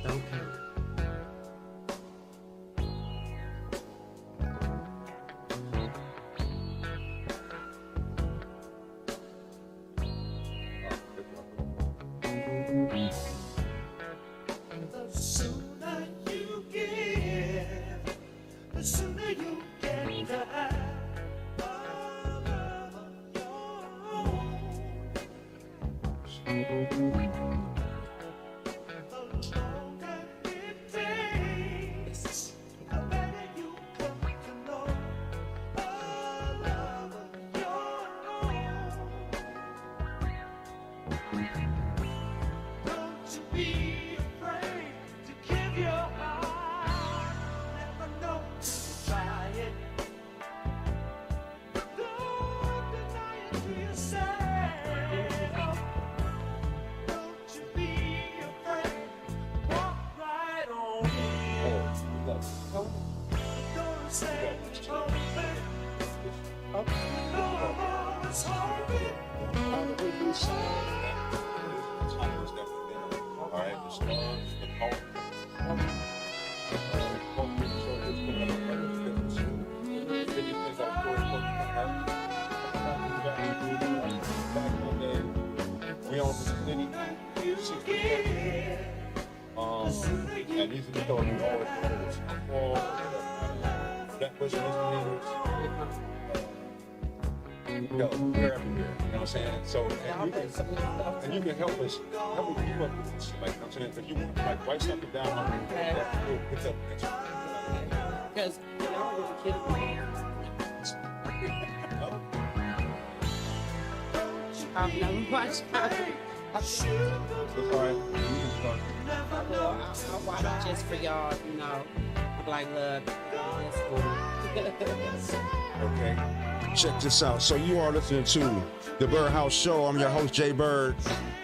don't count. The sooner you give, the sooner you get that love of your own. The longer it takes, the better you come to know a love of your own. Don't you be afraid to give your heart. Never know till you try it. Don't deny it to yourself. Don't you be afraid. Walk right on in. Don't say it's open. No, it's open. All right, the stars, the power. We on the city, and these are the thoughts we always for that person yo, we're everywhere, you know what I'm saying? So, and you can help us keep up with this, like, you know what I'm saying? If you want to, like, write something down, we'll pick up next week. Because y'all really kidding me. I've never watched It's all right. You can start. I watch it just for y'all, you know. I'm like, look, this Okay. Check this out. So you are listening to the Bird House Show. I'm your host, Jay Bird.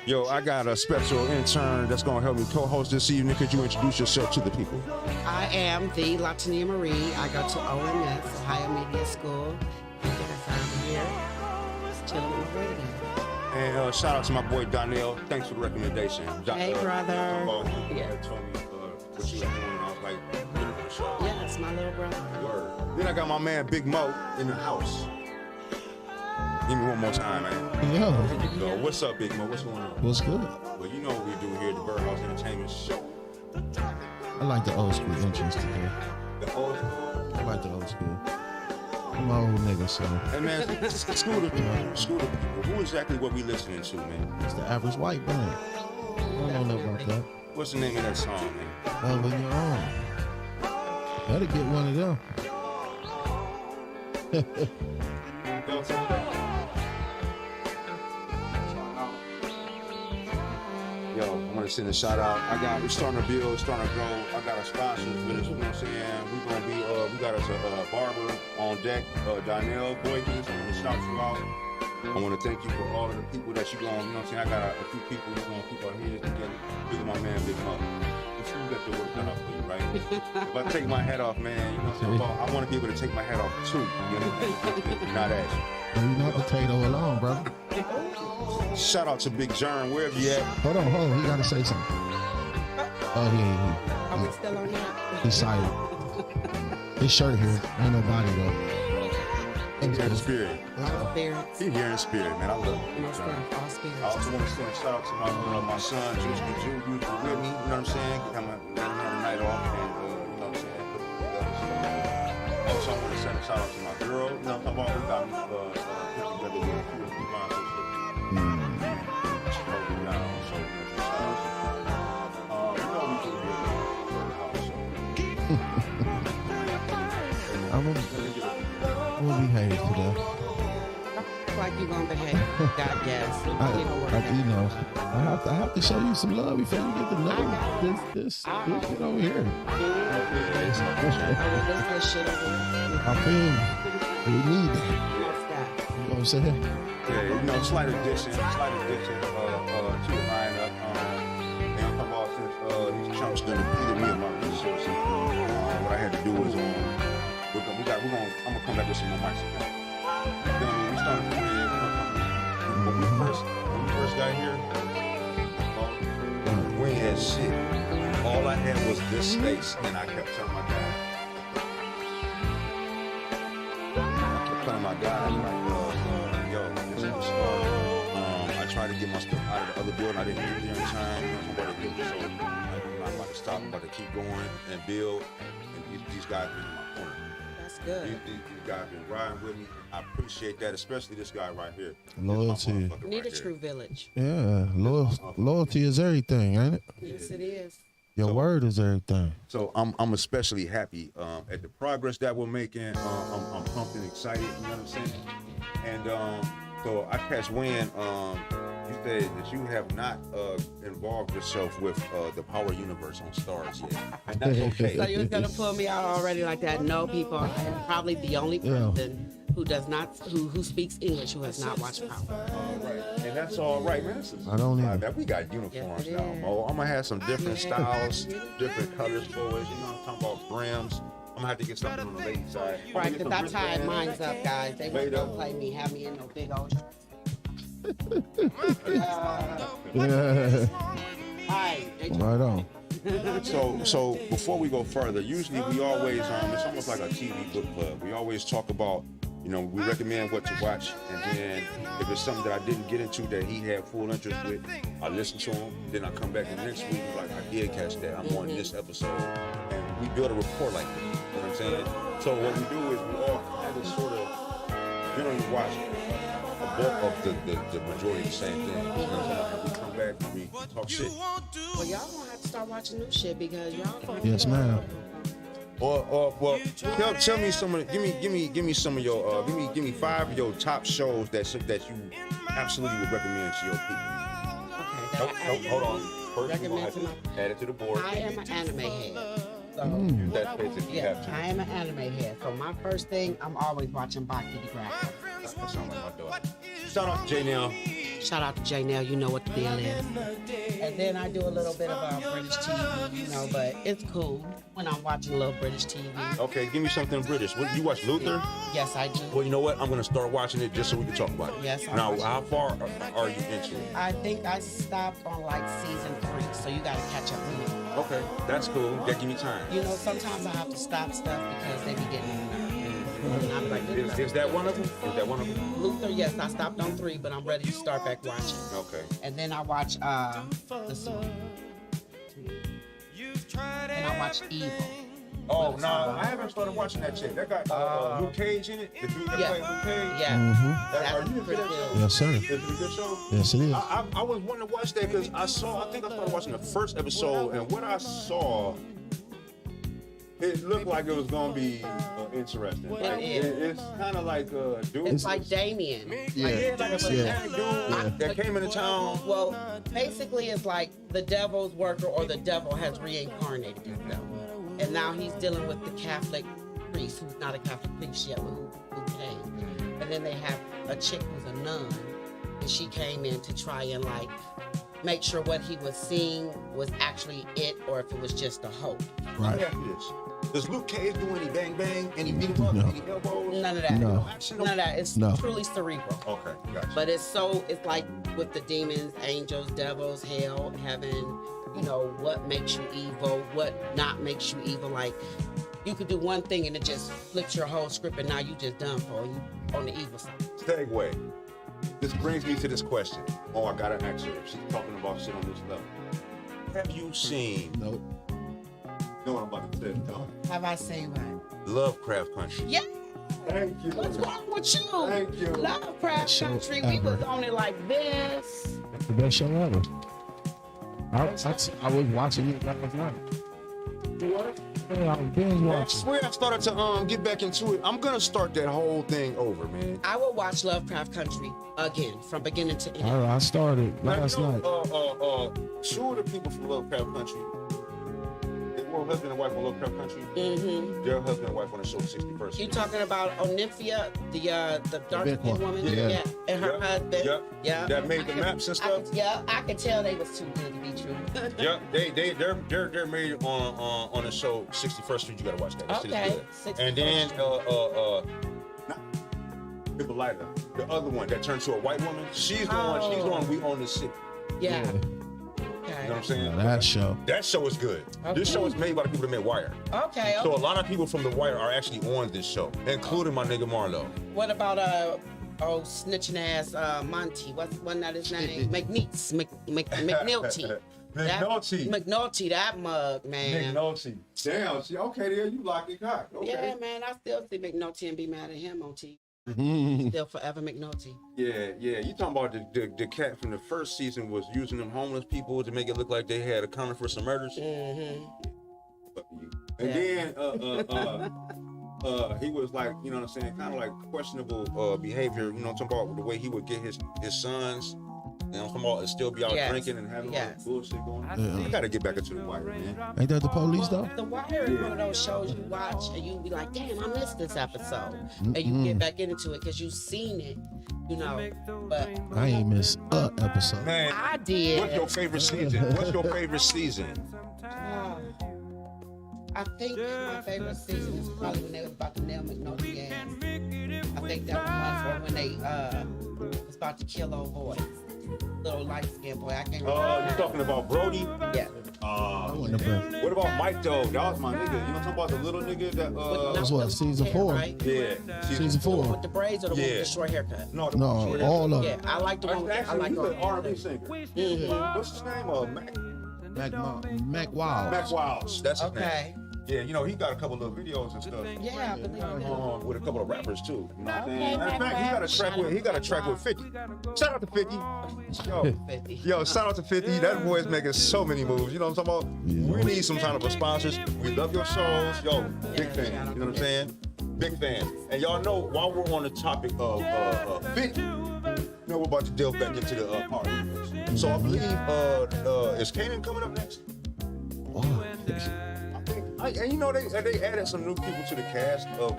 Yo, I got a special intern that's going to help me co-host this evening. Could you introduce yourself to the people? I am the Latinia Marie. I go to OMS, Ohio Media School. I think I'm here, chilling with the radio. And shout out to my boy Donnell. Thanks for the recommendation. Hey, brother. Yeah. Told me what you were doing. I was like, beautiful show. Yeah, it's my little brother. Word. Then I got my man Big Mo in the house. Give me one more time, man. Yo, So, what's up, Big Mo? What's going on? what's good? Well, you know what we do here at the Bird House Entertainment Show. I like the old school entrance today. The old school. I like the old school. I'm an old nigga, so Hey, man, school the people. School the people. Who exactly what we listening to, man? it's the average white man. I don't know nothing about that. What's the name of that song, man? Love on your own. Better get one of them. Yo, I want to send a shout out. We're starting to build, starting to grow. I got our sponsors with us, you know what I'm saying? We're going to be, we got us a barber on deck, Donnell Boykins. I'm going to shout you out. I want to thank you for all of the people that you going, you know what I'm saying? I got a few people who's going to keep our heads together. Look at my man, Big Mo. You see, you got the work done up for you, right? If I take my hat off, man, you know what I'm saying? I want to be able to take my hat off too, you know? Not at you. You not potato alone, brother. Shout out to Big Jern, wherever you at. Hold on. He gotta say something. Oh, Are we still on that? He's silent. His shirt here. Ain't nobody though. He's here in spirit. Spirits. He's here in spirit, man. I love it. Most of all I spirits. also want to send a shout out to my son, Juice B. Jew, with me, you know what I'm saying? Let him have a night off, and, you know what I'm saying? Also, I want to send a shout out to my girl, you know what I'm talking about? We got put together with a few of the sponsors. She held me down, so you know, shout out to her. You know we do here at the Bird House, so. I'm gonna behave today. Like you gonna behave. God, yes. I have to show you some love before you get to know this shit over here. I feel we need that. You know what I'm saying? Yeah, you know, slight addition to the lineup. And I'm talking about since these chumps done depleted me of my resources. What I had to do was I'm gonna come back with some more mics again. You feel me? We started from where, when we first got here, we ain't had shit. All I plan was this space, and I kept telling my guy, like, yo, this is the start. I tried to get my stuff out of the other building. I didn't get there in time. Somebody did, so I'm not about to stop. I'm about to keep going and build. And these guys been in my corner. That's good. These guys been riding with me. I appreciate that, especially this guy right here. Loyalty. Need a true village. Yeah, loyalty is everything, ain't it? Yes, it is. Your word is everything. So I'm especially happy at the progress that we're making. I'm pumped and excited. You know what I'm saying? And so I catch wind. You said that you have not involved yourself with the Power Universe on Stars yet, and that's okay. So you was gonna pull me out already like that? No, people. I am probably the only person who does not, who speaks English, who has not watched Power. All right, and that's all right, man. I don't either. We got uniforms Yes, now, Mo. I'm gonna have some different styles, different colors for us. You know, I'm talking about brims. I'm gonna have to get something on the lady side. Right, because I tied mine's up, guys. They won't go play me, have me in no big old. Yeah. Hi. Right on. So before we go further, usually we always it's almost like a TV book club. We always talk about, you know, we recommend what to watch, and then if it's something that I didn't get into that he had full interest with, I listen to him. Then I come back the next week like, I did catch that. I'm on this episode, and we build a rapport like this. You know what I'm saying? So what we do is we all kind of sort of generally watch a bulk of the majority of the same thing. You know what I'm saying? We come back and we talk shit. Well, y'all gonna have to start watching new shit because y'all. Yes, ma'am. Well, tell me some of, give me some of your, give me 5 of your top shows that you absolutely would recommend to your people. Okay. Hold on. First, we're gonna Recommend have to to add it to the board. I am an anime head. So, That's basically you yeah, have to. I am an anime head. So my first thing, I'm always watching Baki the Graphic. That sounds like my daughter. Shout out to J Now. Shout out to J Nell, you know what the deal is. And then I do a little bit of British TV, you know, but it's cool when I'm watching a little British TV. Okay, give me something British. What, you watch Luther? Yes, I do. Well, you know what? I'm gonna start watching it just so we can talk about it. Yes, I'm Now, watching how far are you into it? I think I stopped on like season 3, so you gotta catch up with me. Okay, that's cool. That give me time. You know, sometimes I have to stop stuff because they be getting on my nerves. And I'm like, Is that one of them? Is that one of them? Luther, yes, I stopped on 3, but I'm ready to start back watching. Okay. And then I watch let's see. And I watch Evil. Oh no, I haven't started watching that shit. That got Luke Cage in it. The dude that Yeah. played Luke Cage. Yeah. Are That's you into pretty that show? good. Yes, sir. Is it a good show? Yes, it is. I was wanting to watch that because I think I started watching the first episode, and what I saw, it looked like it was gonna be interesting. It is. It's kind of like dude. It's like Damien. yeah, like a Yeah. dude that came into town. Well, basically, it's like the devil's worker or the devil has reincarnated himself. And now he's dealing with the Catholic priest, who's not a Catholic priest yet, but who came. And then they have a chick who's a nun, and she came in to try and like make sure what he was seeing was actually it or if it was just a hope. Let me ask you this. Does Luke Cage do any bang bang, any beat 'em up, No. any elbows? None of that. No. Action? None of that. It's No. truly cerebral. Okay, gotcha. But it's like with the demons, angels, devils, hell, heaven, you know, what makes you evil, what not makes you evil. Like, you could do one thing and it just flips your whole script and now you just done for you on the evil side. Segue. This brings me to this question. Oh, I gotta ask her if she's talking about shit on this level. Have you seen, Nope. know what I'm about to say? No. Have I seen what? Lovecraft Country? Yeah. Thank you. What's wrong with you? Thank you. Lovecraft Show Country, we ever. was on it like this. That's the best show ever. I was watching it last night. What? Yeah, I was binge I watching. swear I started to get back into it. I'm gonna start that whole thing over, man. I will watch Lovecraft Country again, from beginning to end. I started last night. Two of the people from Lovecraft Country, they were husband and wife on Lovecraft Country. Mm-hmm. Their husband and wife on the show 61st. You talking about Onyphia, the dark big skinned one. woman? Yeah. And her husband? Yep. That made the maps and stuff? I could tell they was too good to be true. Yep, they're married on the show 61st Street. You gotta watch that. That shit is Okay. good. And then Hippolyta, the other one that turned to a white woman. She's the one we own this shit. Yeah. Yeah. Okay. know what I'm saying? That show. That show is good. This show is made by the people that made Wire. Okay. So a lot of people from The Wire are actually on this show, including my nigga Marlo. What about snitching ass Monty? Wasn't that his name? McNeese. McNulty. McNulty, that mug, man. McNulty. Damn, see, okay, there you locked it cock. Okay. Yeah, man, I still see McNulty and be mad at him on TV. Still forever McNulty. Yeah. You talking about the cat from the first season was using them homeless people to make it look like they had accounted for some murders. Mm-hmm. And then he was like, you know what I'm saying, kind of like questionable behavior. You know what I'm talking about, the way he would get his sons. You know, come on, still be out drinking and having all that bullshit going on. You gotta get back into The Wire, man. Ain't that the police though? The Wire is one of those shows you watch and you be like, damn, I missed this episode. And you get back into it because you've seen it, you know. But I ain't missed a episode. Man, I did. What's your favorite season? I think my favorite season is probably when they was about to nail McNulty ass. I think that was when they was about to kill old boy. Little light-skinned boy. I can't remember. You talking about Brody? Yeah. What about Mike though? That was my nigga. You know talking about the little nigga that That's what, season 4? Right? Yeah. Season 4. With the braids or the one with the short haircut? No, all of them. Yeah, I like the one with I like he's the an R&B singer. What's his name? Mac Wild. Mac Wilds. That's his name. Okay. Yeah, you know, he got a couple of videos and stuff. Yeah, I believe it. With a couple of rappers too. You know what I'm Okay, saying? Matter of fact, he got a track with 50. Shout out to 50. Yo, shout out to 50. That boy's making so many moves. You know what I'm talking about? Yeah. We need some kind of a sponsors. We love your shows. Yo, big fan. You know what I'm saying? Big fan. And y'all know, while we're on the topic of 50, you know, we're about to delve back into the party. So I believe is Kanan coming up next? And you know they added some new people to the cast of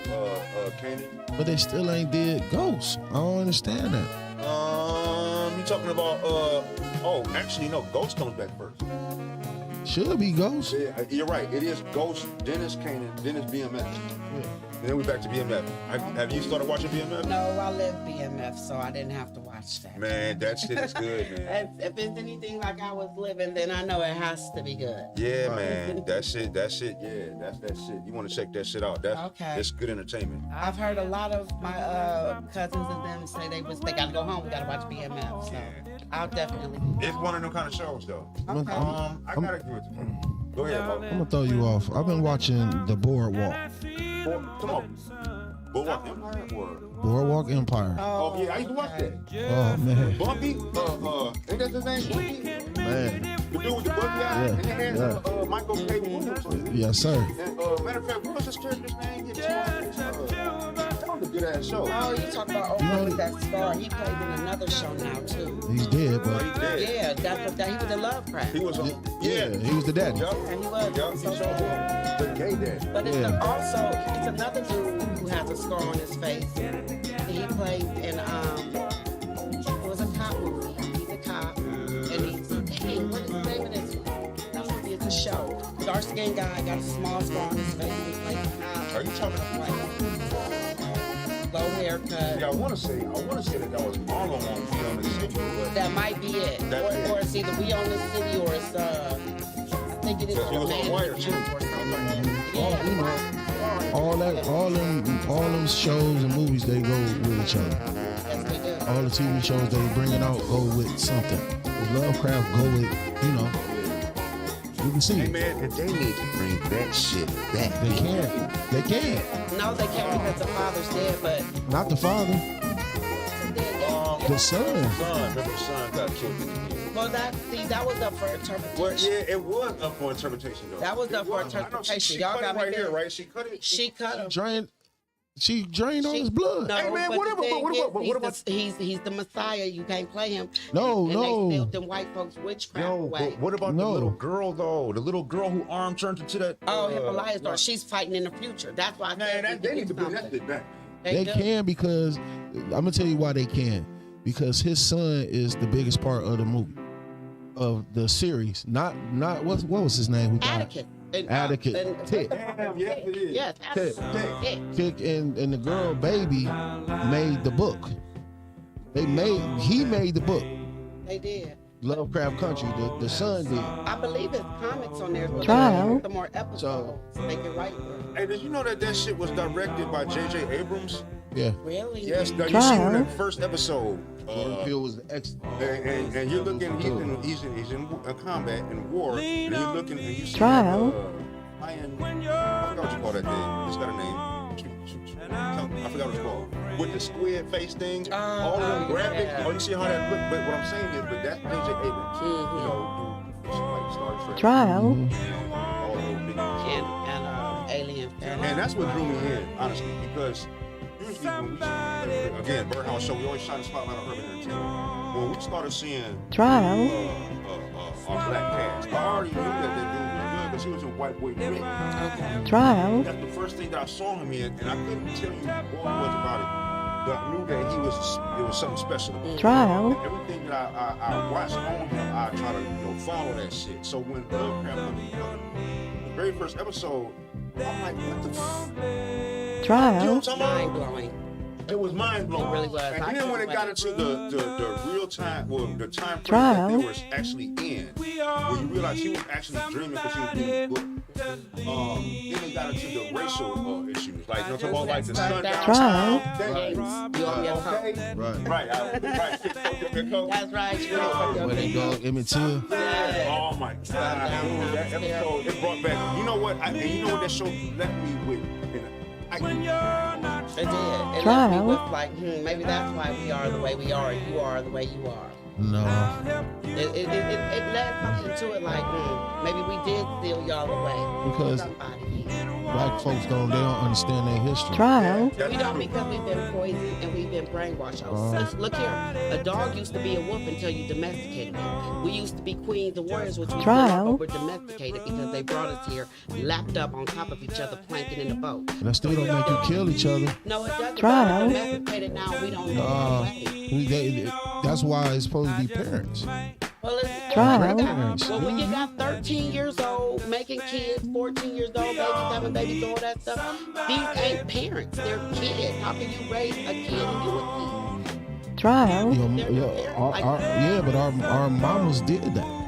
Kanan. But they still ain't did Ghost. I don't understand that. You talking about actually no, Ghost comes back first. Should be Ghost. Yeah, you're right. It is Ghost, Dennis Kanan, Dennis BMF. And then we back to BMF. Have you started watching BMF? No, I live BMF, so I didn't have to watch that. Man, that shit is good, man. If it's anything like I was living, then I know it has to be good. Yeah, man. That shit, yeah, that's that shit. You want to check that shit out. It's good entertainment. I've heard a lot of my cousins and them say they gotta go home, we gotta watch BMF. So I'll definitely. It's one of them kind of shows though. Okay. I gotta give it to you. Go ahead, bro. I'm gonna throw you off. I've been watching the Boardwalk. Come on. Boardwalk Empire or? Boardwalk Empire. Oh yeah, I used to watch that. Oh man. Bumpy? Ain't that his name? Bumpy? Man. The dude with the bumpy eye? Yeah, And then Michael K. Williams. Yes, sir. And matter of fact, what was his character's name? That was a good ass show. Oh, you talk about with that star. He played in another show now too. He's dead, but He did. Yeah, that's what he was in Lovecraft. He was on. yeah, he was the daddy. Yup. And he was. Yup. So He's on the gay daddy. But it's Yeah. also it's another dude who has a scar on his face. He played in it was a cop movie. He's a cop, and he's dang, what is the name of this one? That movie is a show. Dark skinned guy got a small scar on his face. He played a cop. Are you talking about? Low haircut. Yeah, I want to say that was Marlon on We on the City, but That might be it. Or it's either We Own the City or it's I think it is He was on Man Wire, in the too. Booth or something. You know, all them shows and movies, they go with each other. Yes, they do. All the TV shows they bringing out go with something. Lovecraft go with, you know, you can see hey it. man, and they need to bring that shit back. They can. No, they can't because the father's dead, but Not the father, the son. Remember the son got killed in the end. well, that was up for interpretation. Well, yeah, it was up for interpretation though. That was up for I know interpretation. She Y'all cut got it me right here, there. right? She cut it. She cut him. She drained all his blood. No, Hey, man, but whatever, the but what thing about- is, what about- he's the Messiah. You can't play him. No, and no. they filled them white folks witchcraft Yo, away. but what about No. the little girl though? The little girl who arm turned into that. Hippolaya's daughter. She's fighting in the future. That's why I Man, said they need to bring that shit back. They do. can because I'm gonna tell you why they can. Because his son is the biggest part of the movie, of the series. Not what was his name? Who died? Atticus. Atticus. Tick. Damn, yes it is. Yes, Atticus. Tick. Tick and the girl baby made the book. He made the book. They did. Lovecraft Country. The son did. I believe his comics on there. Trial. Some more episodes. Make it right. Hey, did you know that shit was directed by J.J. Abrams? Yeah. Really? Yes, you see Trial. in the first episode. Jordan Peele was the ex. And you're looking, he's in combat in war, and you're looking and you see Trial. Iron, I forgot what you call that thing. It's got a name. I forgot what it's called. With the squid face thing, all of the graphics. Yeah. Oh, you see how that look? But what I'm saying is, but that J.J. Abrams, you know, do like Star Trek, Trial. all those big. And Alien. And that's what drew me in, honestly, because usually when we, again, Birdhouse Show, we always shine the spotlight on urban entertainment. When we started seeing Trial. our black cast, I already knew that that dude was good because he was in White Boy Rick. Trial. That's the first thing that I saw him in, and I couldn't tell you what it was about it, but I knew that it was something special about him. Trial. And everything that I watched on him, I try to follow that shit. So when Lovecraft, the very first episode, I'm like, what the fuck? You know Trial. what I'm talking Mind about? blowing. It was mind blowing. It really was. And then when it got into the real time, well, the time frame Trial. that they were actually in, where you realize he was actually dreaming because he was reading the book. Then they got into the racial issues, like you know, talking about like the sundown Trial. town thing. You owe me a coat. Okay, Right. right, That's right. You know, When they dog Emmett Till. Oh my God! That episode it brought back. You know what? And you know what that show left me with? It did. It left me Trial. with like, maybe that's why we are the way we are, and you are the way you are. No. It led something to it like, maybe we did steal y'all away. Because Somebody. black folks they don't understand their history. Trial. We don't because we've been poisoned and we've been brainwashed. Look here, a dog used to be a wolf until you domesticated it. We used to be queens and warriors, which we Trial. were domesticated because they brought us here, lapped up on top of each other, planking in the boat. And that still don't make you kill each other. No, it doesn't. Trial. We're domesticated now. We don't know the way. That's why it's supposed to be parents. Well, it's Trial. Well, when you got 13 years old, making kids, 14 years old, babies, having babies, all that stuff, these ain't parents. They're kids. How can you raise a kid and you a kid? Trial. But our mamas did that.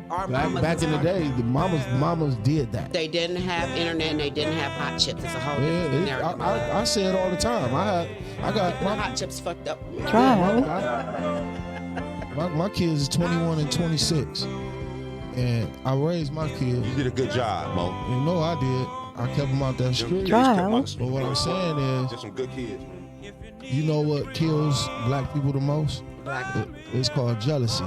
Our mamas Back in the are- day, the mamas did that. They didn't have internet and they didn't have hot chips. It's a whole Yeah, different narrative. I say it all the time. I got My hot chips fucked up. Trial. my kids is 21 and 26, and I raised my kids. You did a good job, Mo. You know I did. I kept them out that street. Trial. But what I'm saying is, Just some good kids, man. you know what kills black people the most? Black. It's called jealousy.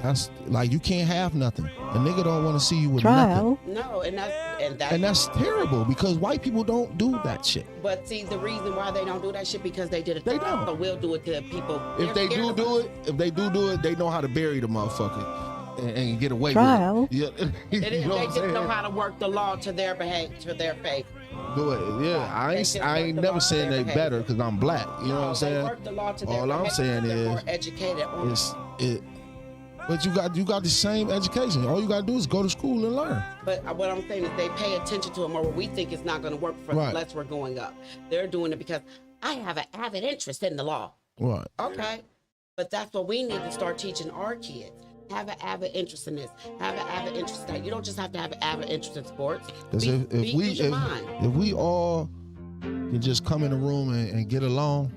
That's like you can't have nothing. A nigga don't want to see you with nothing. Trial. No, And that's terrible because white people don't do that shit. But see, the reason why they don't do that shit because they did it. They don't. So we'll do it to people. If they They're do scared it, they know how to bury the motherfucker and get away Trial. with it. Yeah. You They know what I'm just know saying? how to work the law to their to their faith. Do it. Yeah, I They ain't, just I work ain't the never law saying to they their better because I'm black. You know what I'm They saying? work the law to their All I'm behavior, saying they're is, more educated on but you got the same education. All you gotta do is go to school and learn. But what I'm saying is they pay attention to it more. Where we think it's not going to work for us Right. unless we're going up. They're doing it because I have an avid interest in the law. Right. Okay. But that's what we need to start teaching our kids. Have an avid interest in this. Have an avid interest in that. You don't just have to have an avid interest in sports. Because Use your mind. if we all can just come in the room and get along,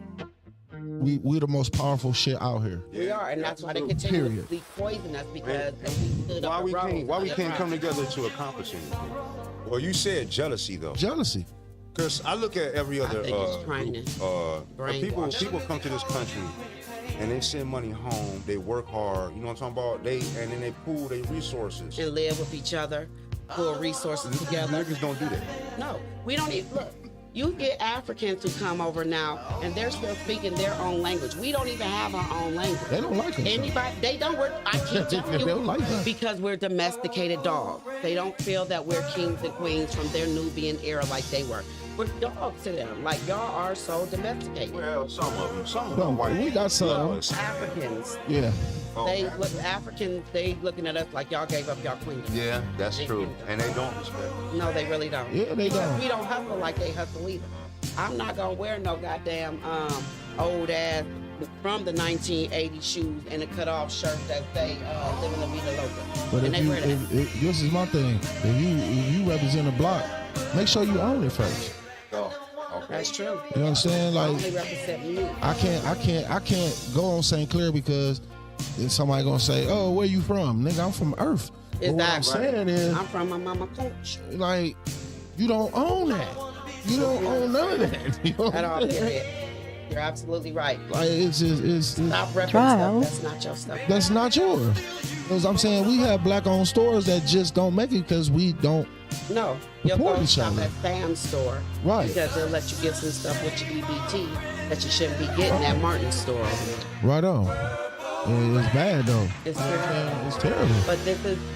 we're the most powerful shit out here. We are, and that's why they continuously poison us because we stood Why up we and can't? rose. Why we can't come together to accomplish anything? Well, you said jealousy though, Jealousy. because I look at every other think it's trying to brainwash. people come to this country and they send money home. They work hard. You know what I'm talking about? And then they pool their resources. And live with each other, pull resources together. Niggas don't do that. No, we don't even look. You get Africans who come over now, and they're still speaking their own language. We don't even have our own language. They don't like us. Anybody, they don't. I keep telling They don't you like us. because we're domesticated dogs. They don't feel that we're kings and queens from their Nubian era like they were. We're dogs to them. Like y'all are so domesticated. Well, some of them. Some of No, them white. we got some. Africans, Yeah. they look Africans. They looking at us like y'all gave up y'all queendom. Yeah, that's true. And they don't respect. No, they really don't. Yeah, they Because don't. We don't hustle like they hustle either. I'm not gonna wear no goddamn old ass from the 1980 shoes and the cut-off shirt that they live in La Vida Loca. But And if they you, wear that. if this is my thing. If you represent a block, make sure you own it first. Oh, okay. That's true. You understand? Like Only represent you. I can't go on St. Clair because then somebody gonna say, "Oh, where you from, nigga? I'm from Earth." But what I'm Exactly. saying is, I'm from my mama coach. like, you don't own that. You don't own none of that. You know what At all, I'm saying? period. You're absolutely right. Like it's just it's Stop repping Trial. stuff. That's not your stuff. that's not yours. Because I'm saying we have black-owned stores that just don't make it because we don't. No, you'll Support go each shop other. at Sam's store. Right. Because they'll let you get some stuff with your EBT that you shouldn't be getting at Martin's store over there. Right on. It's bad though. It's terrible. It's terrible. But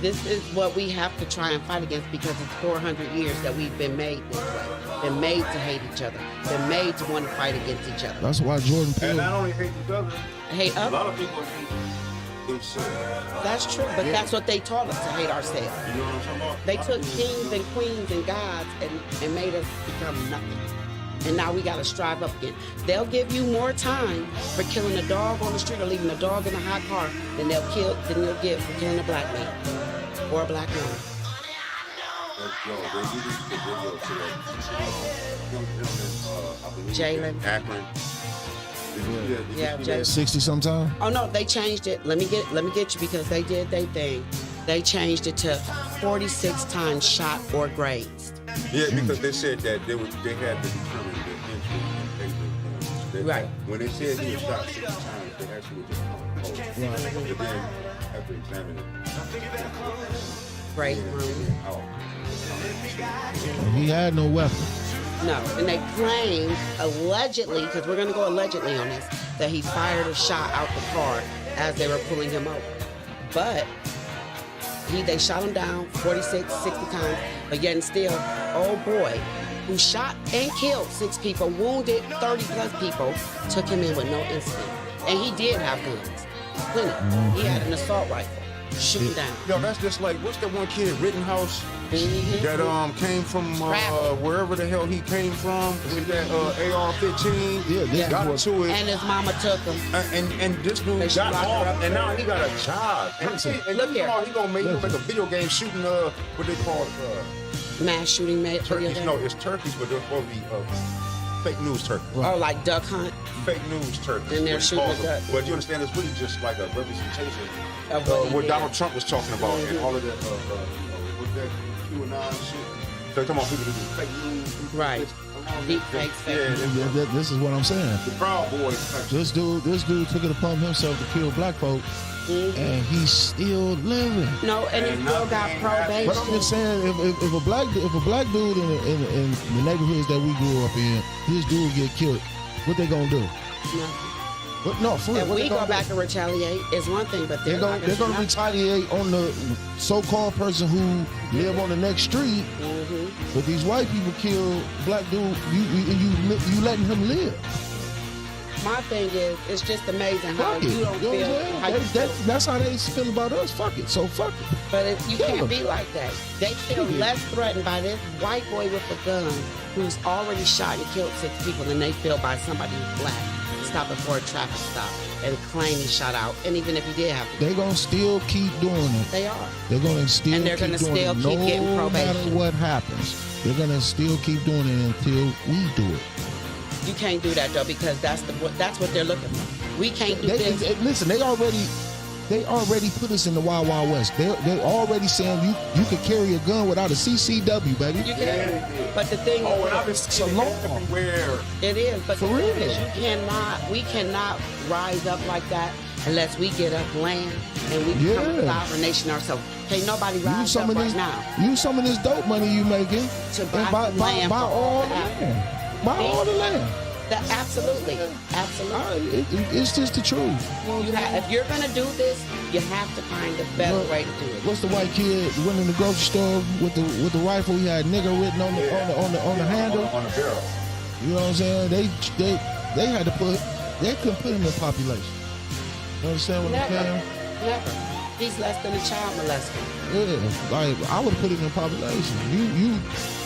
this is what we have to try and fight against because it's 400 years that we've been made this way. Been made to hate each other. Been made to want to fight against each other. That's why Jordan And Peele. not only hate each other, Hate a up. lot of people hate themselves. That's true, but that's what they taught us to hate ourselves. You know what I'm talking about? They took kings and queens and gods and made us become nothing. And now we got to strive up again. They'll give you more time for killing a dog on the street or leaving a dog in a hot car than they'll give for killing a black man or a black woman. Yo, they released the video to that young gentleman, I believe, Jalen. in Akron. Yeah, Jalen. 60 sometime. Oh no, they changed it. Let me get you because they did their thing. They changed it to 46 times shot or grazed. Yeah, because they said that they had to determine the entry and exit points. Right. When they said he was shot 60 times, they actually were just cold. Right. But then after examining it, Great room. oh, He had no weapon. No, and they claimed allegedly, because we're gonna go allegedly on this, that he fired a shot out the car as they were pulling him over. But they shot him down 46, 60 times, but yet and still, oh boy, who shot and killed 6 people, wounded 30 plus people, took him in with no incident. And he did have guns, plenty. He had an assault rifle, shooting down. yo, that's just like what's that one kid, Rittenhouse, that came from wherever the hell he came from with that AR-15. Yeah, this got was- into it. And his mama took him. And this dude They got locked her off, up. and now he got a job. And, Listen, and look you here. know he gonna make a video game shooting what they call Mass shooting turkeys. No, it's turkeys, but they're supposed to be fake news turkeys. Oh, like duck hunt. Fake news turkeys. And they're what he shooting calls the them. duck. But you understand, it's really just like a representation Of what he what did. Donald Trump was talking about and all of that. What's that QAnon shit? They're talking about people that do fake news. Right. It's along Deep with- fakes, fake Yeah, news. it's This is what I'm saying. the Proud Boys. This dude took it upon himself to kill black folk, and he's still living. No, and he And still got nothing probation. But I'm just saying, if a black dude in the neighborhoods that we grew up in, this dude get killed, what they gonna do? Nothing. What, no, for real, If what we they go gonna back do? and retaliate, it's one thing, but They're gonna do nothing. retaliate on the so-called person who live on the next street. But these white people kill black dude, you letting him live. My thing is, it's just amazing how Fuck it. you don't You know what I'm feel saying? how you feel. That's how they feel about us. Fuck it. So fuck it. But you Kill can't him. be like that. They feel Yeah. less threatened by this white boy with a gun who's already shot and killed 6 people than they feel by somebody who's black stopping for a traffic stop and claim he shot out. And even if he did have to, They gonna still keep doing it. they are. They're gonna still And they're keep gonna doing still it. keep getting No matter probation. what happens, they're gonna still keep doing it until we do it. You can't do that though because that's what they're looking for. We can't do this. Listen, they already put us in the Wild Wild West. They already saying you can carry a gun without a CCW, baby. You can, but the thing Oh, and I've been is, seeing it everywhere. it is. But For the thing real. is, we cannot rise up like that unless we get up land and we become Yeah. a sovereign nation ourselves. Can't nobody Use rise some up of right this. now. Use some of this dope money you making To and buy some land buy for all the that. land. Buy all the land. Absolutely. It's just the truth. If you're gonna do this, you have to find a better Look, way to do it. What's the white kid went in the grocery store with the rifle? He had nigga written on the handle. On the barrel. You know what I'm saying? They had to they couldn't put him in population. You understand what I'm Never. saying? Never. He's less than a child molester. Yeah, like I would have put him in population.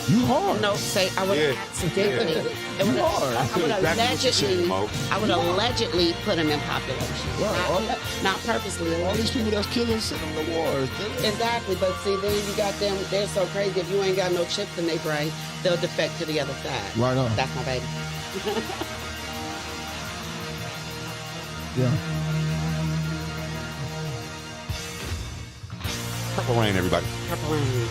You hard. No, say I would Yeah. accidentally. Yeah. It would You are. I would Exactly what you said, allegedly. Mo. I would allegedly put him in population. Right. Not purposely. All these people that's killing, send them to wars. Exactly, but see, then you got them. They're so crazy. If you ain't got no chips in their brain, they'll defect to the other side. Right on. That's my baby. Yeah. Purple Rain, everybody. Purple rain.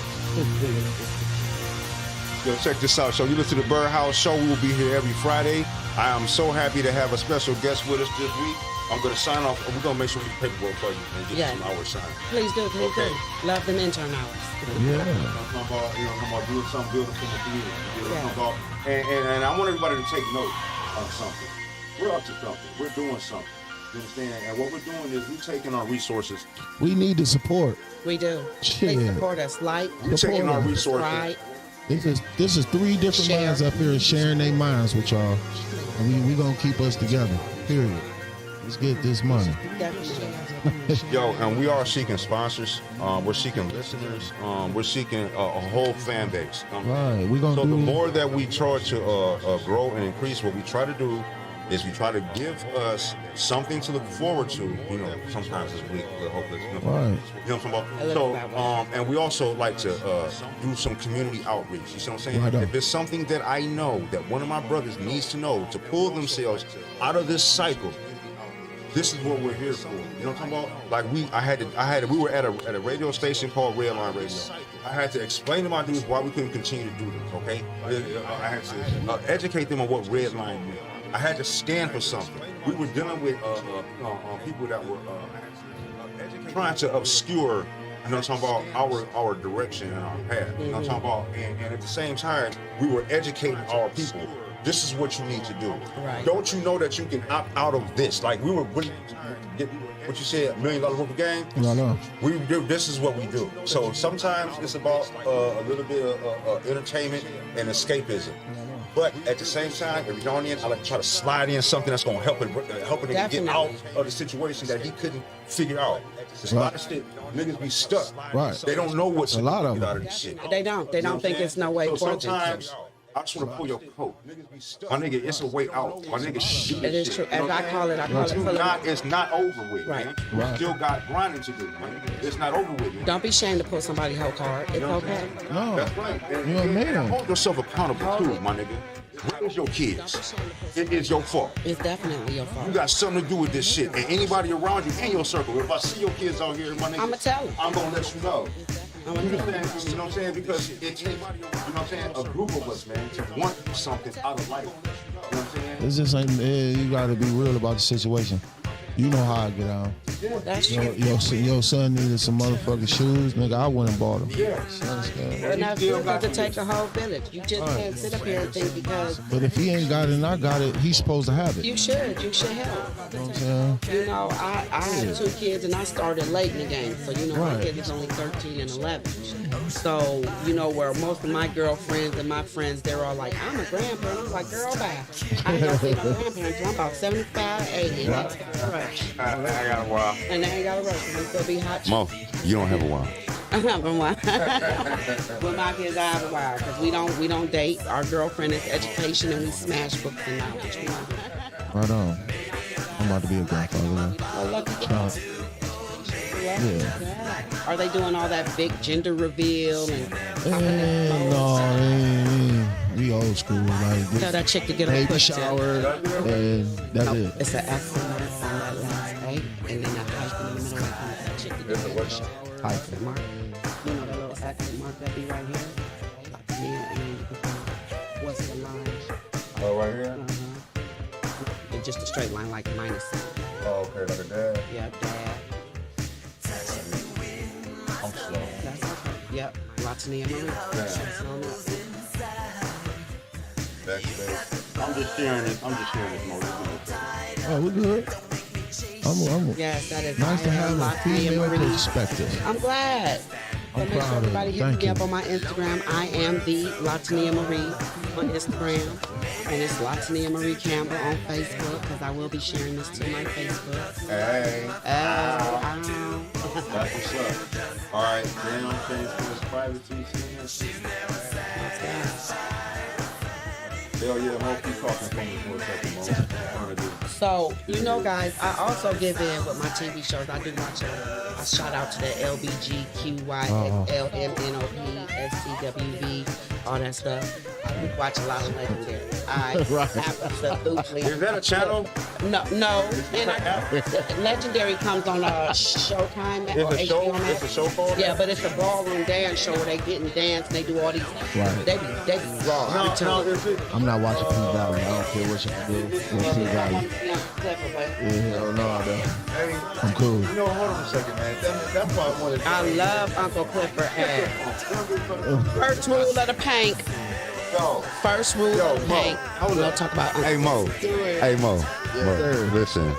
Yo, check this out. So you listen to the Bird House Show. We will be here every Friday. I am so happy to have a special guest with us this week. I'm going to sign off. We're going to make sure we paperwork for you and get Yeah. some hours signed. Please do, please Okay. do. Love them intern hours. Yeah. I'm about, I'm about doing something, building from the community. Yeah. I'm about, and I want everybody to take note of something. We're up to something. We're doing something. You understand? And what we're doing is we're taking our resources. We need the support. We do. Shit. Please support us. Like, We're taking our resources. subscribe. This is 3 different Share. minds up here sharing their minds with y'all. And we gonna keep us together. Period. Let's get this money. Definitely. Yo, and we are seeking sponsors. We're seeking listeners. We're seeking a whole fan base. Right. We gonna So do the more that we try to grow and increase, what we try to do is we try to give us something to look forward to. You know, sometimes it's bleak, but hopeless. You know, Right. you know what I'm talking about? So, and we also like to do some community outreach. You see what I'm saying? Right on. If it's something that I know that one of my brothers needs to know to pull themselves out of this cycle, this is what we're here for. You know what I'm talking about? Like we were at a radio station called Redline Radio. I had to explain to my dudes why we couldn't continue to do this, okay? I had to educate them on what Redline meant. I had to stand for something. We were dealing with people that were trying to obscure, you know what I'm talking about, our direction and our path. You know what I'm talking about? And at the same time, we were educating our people. This is what you need to do. Right. Don't you know that you can opt out of this? Like we were what you said, $1 million worth of game. No. We do. This is what we do. So sometimes it's about a little bit of entertainment and escapism. But at the same time, every now and then, I like to try to slide in something that's gonna help him get out of the situation that he couldn't figure out. There's a lot of shit. Niggas be stuck. Right. They don't know what's A lot of get out them. of this shit. They don't. They don't think it's no way so for them. sometimes I just want to pull your coat. My nigga, it's a way out. My nigga, do It this is shit. true. You know As what I call it, I call it I'm full saying? of- It's not over with, Right. man. Right. We still got grinding to do, man. It's not over with, man. Don't be ashamed to pull somebody whole card. It's okay. No. That's right. And, You're a man. and hold yourself accountable too, my nigga. Raise your kids. It is your fault. It's definitely your You fault. got something to do with this shit. And anybody around you in your circle, if I see your kids out here, my nigga, I'ma tell 'em. I'm gonna let you know. I'm You gonna know tell 'em. what I'm saying? Because it takes, you know what I'm saying, a group of us, man, to want something out of life. You know what I'm saying? It's just ain't. You gotta be real about the situation. You know how I get out. That's true. Your son needed some motherfucking shoes, nigga. I went and bought them. Yeah. And that's true because it takes a whole village. You just can't sit up here and think because But if he ain't got it and I got it, he's supposed to have it. you should help. You know what I'm saying? You know, I had 2 kids and I started late in the game. So, you know, my Right. kids is only 13 and 11. So, you know, where most of my girlfriends and my friends, they're all like, I'm a grandparent. I'm like, girl, bye. I ain't gonna see my grandparents till I'm about 75, 80. And that's all right. I got a while. And they ain't got to rush. They still be hot. Mo, you don't have a while. I have a while. With my kids, I have a while because we don't date. Our girlfriend is education and we smash books and knowledge. We don't do that. Right on. I'm about to be a grandfather now. Oh, lucky Uh, yeah. Are they doing all that big gender reveal and no, we old school. Like tell that chick to get her baby push shower, and that's No, it. it's an accent mark on that last A, and then a hyphen in the middle of that chick to get her push. Hyphen mark. You know that little accent mark that be right here? Like, yeah, and then what's the line? Oh, right here? It's just a straight line like minus. Oh, okay, like a dad. Yeah, dad. I'm slow. That's okay. Yep. Latania Marie. That's on up. I'm just sharing this. Mo. Oh, we good. I'm Yes, that is nice to have a Latania female Marie. perspective. I'm glad. I'm So make sure proud of everybody you. hits Thank me you. up on my Instagram. I am the Latania Marie on Instagram, and it's Latonia Marie Campbell on Facebook, because I will be sharing this to my Facebook. Hey. Ow. That's what's up. All right, down Facebook, private 2 cents. Hell yeah, Mo, keep talking for me for a second, Mo. Trying to do. So, you know, guys, I also give in with my TV shows. I do watch a shout out to the LBGQYXLMNOPSCWB, all that stuff. I do watch a lot of Legendary. I absolutely. Is that a channel? No. And Legendary comes on Showtime or It's a show. HBO Max. It's a show called. Yeah, but it's a ballroom dance show where they get and dance and they do all these. Right. They be raw. No, I'm telling you. is it? I'm not watching P Valley. I don't care what you can do with P Valley. Yeah, hell no, I don't. Hey, I'm cool. you know, hold on a second, man. That's why I wanted. I love Uncle Clifford and First Rule of the Pank. Yo, First Rule Yo, of the Mo, Pank. hold We'll up. talk about Uncle Hey Mo, hey Mo, sir. listen.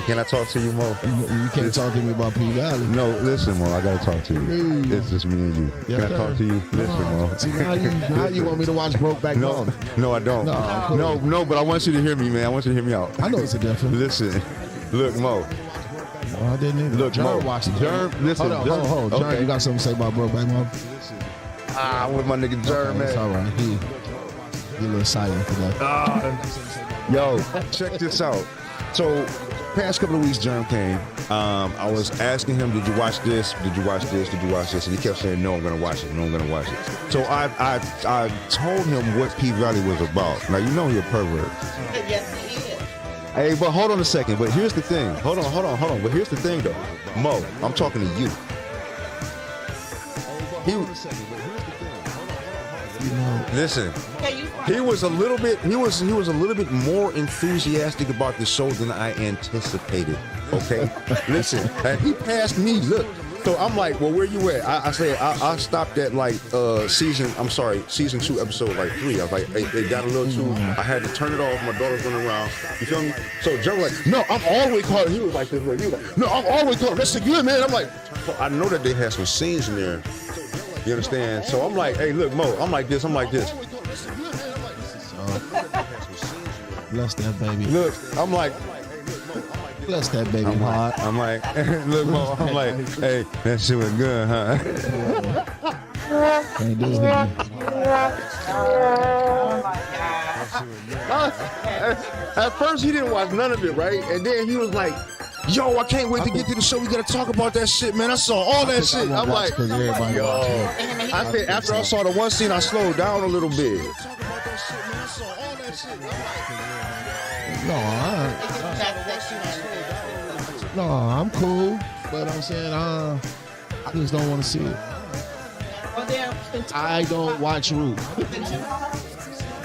Can I talk to you, Mo? You can't talk to me about P Valley. No, listen, Mo. I gotta talk to you. It's just me and you. Yes, Can I talk sir. to you? Listen, Mo. See, now you want me to watch Brokeback No, Mountain. no, I don't. No, I'm cool. No, but I want you to hear me, man. I want you to hear me out. I know it's a difference. Listen, look, Mo. Oh, I didn't even. Look, John Mo. watched it. Jerm, listen. Hold on. John, Okay. you got something to say about Brokeback Mountain? I'm with my nigga Jerm, It's man. all right. He a little silent for that. Yo, check this out. So, past couple of weeks, Jerm came. I was asking him, "Did you watch this? Did you watch this? Did you watch this?" And he kept saying, "No, I'm gonna watch it. No, I'm gonna watch it." So I told him what P Valley was about. Now you know he's a pervert. Yes, he is. Hey, but hold on a second. But here's the thing. Hold on. But here's the thing, though. Mo, I'm talking to you. Listen. He was a little bit more enthusiastic about the show than I anticipated. Okay, listen, and he passed me. Look, so I'm like, well, where you at? I said I stopped at like season 2, episode like 3. I was like, it got a little too. I had to turn it off. My daughter's running around. You feel me? So Joe was like, no, I'm all the way caught. He was like this way. He was like, no, I'm all the way caught. That's good, man. I'm like, so I know that they had some scenes in there. You understand? So I'm like, hey, look, Mo, I'm like this. Bless that baby. Look, I'm like, Bless that baby. I'm like, look, Mo, I'm like, hey, that shit was good, huh? Can't do it. At first, he didn't watch none of it, right? And then he was like, yo, I can't wait to get to the show. We gotta talk about that shit, man. I saw all that shit. I'm like, because everybody yo. I said, after I saw the one scene, I slowed down a little bit. No, I'm cool, but I'm saying I just don't want to see it. I don't watch Root.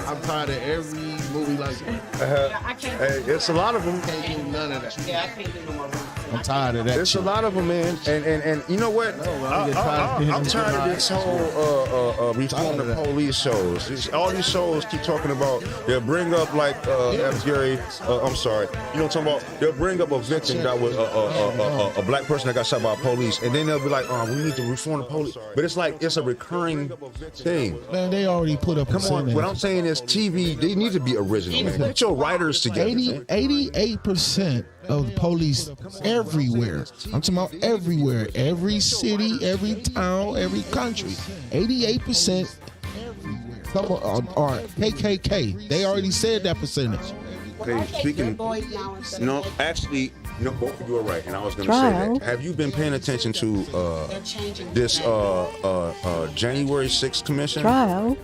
I'm tired of every movie like that. I can't. Hey, it's a lot of them. Can't do none of that. Yeah, I can't do no more. I'm tired of that. It's shit. a lot of them, man. And you know what? I'm tired of this whole reform the police shows. All these shows keep talking about, they'll bring up like F. Gary, I'm sorry, you know what I'm talking about? They'll bring up a victim that was a black person that got shot by police, and then they'll be like, oh, we need to reform the police. But it's like, it's a recurring thing. Man, they already put up. Come on, what I'm saying is TV, they need to be original, man. Get your writers together. 88% of the police everywhere. I'm talking about everywhere. Every city, every town, every country. 88% are KKK. They already said that percentage. Okay, speaking. No, actually, no, both of you are right, and I was going to say Trial. that. Have you been paying attention to this January 6th commission? Trial.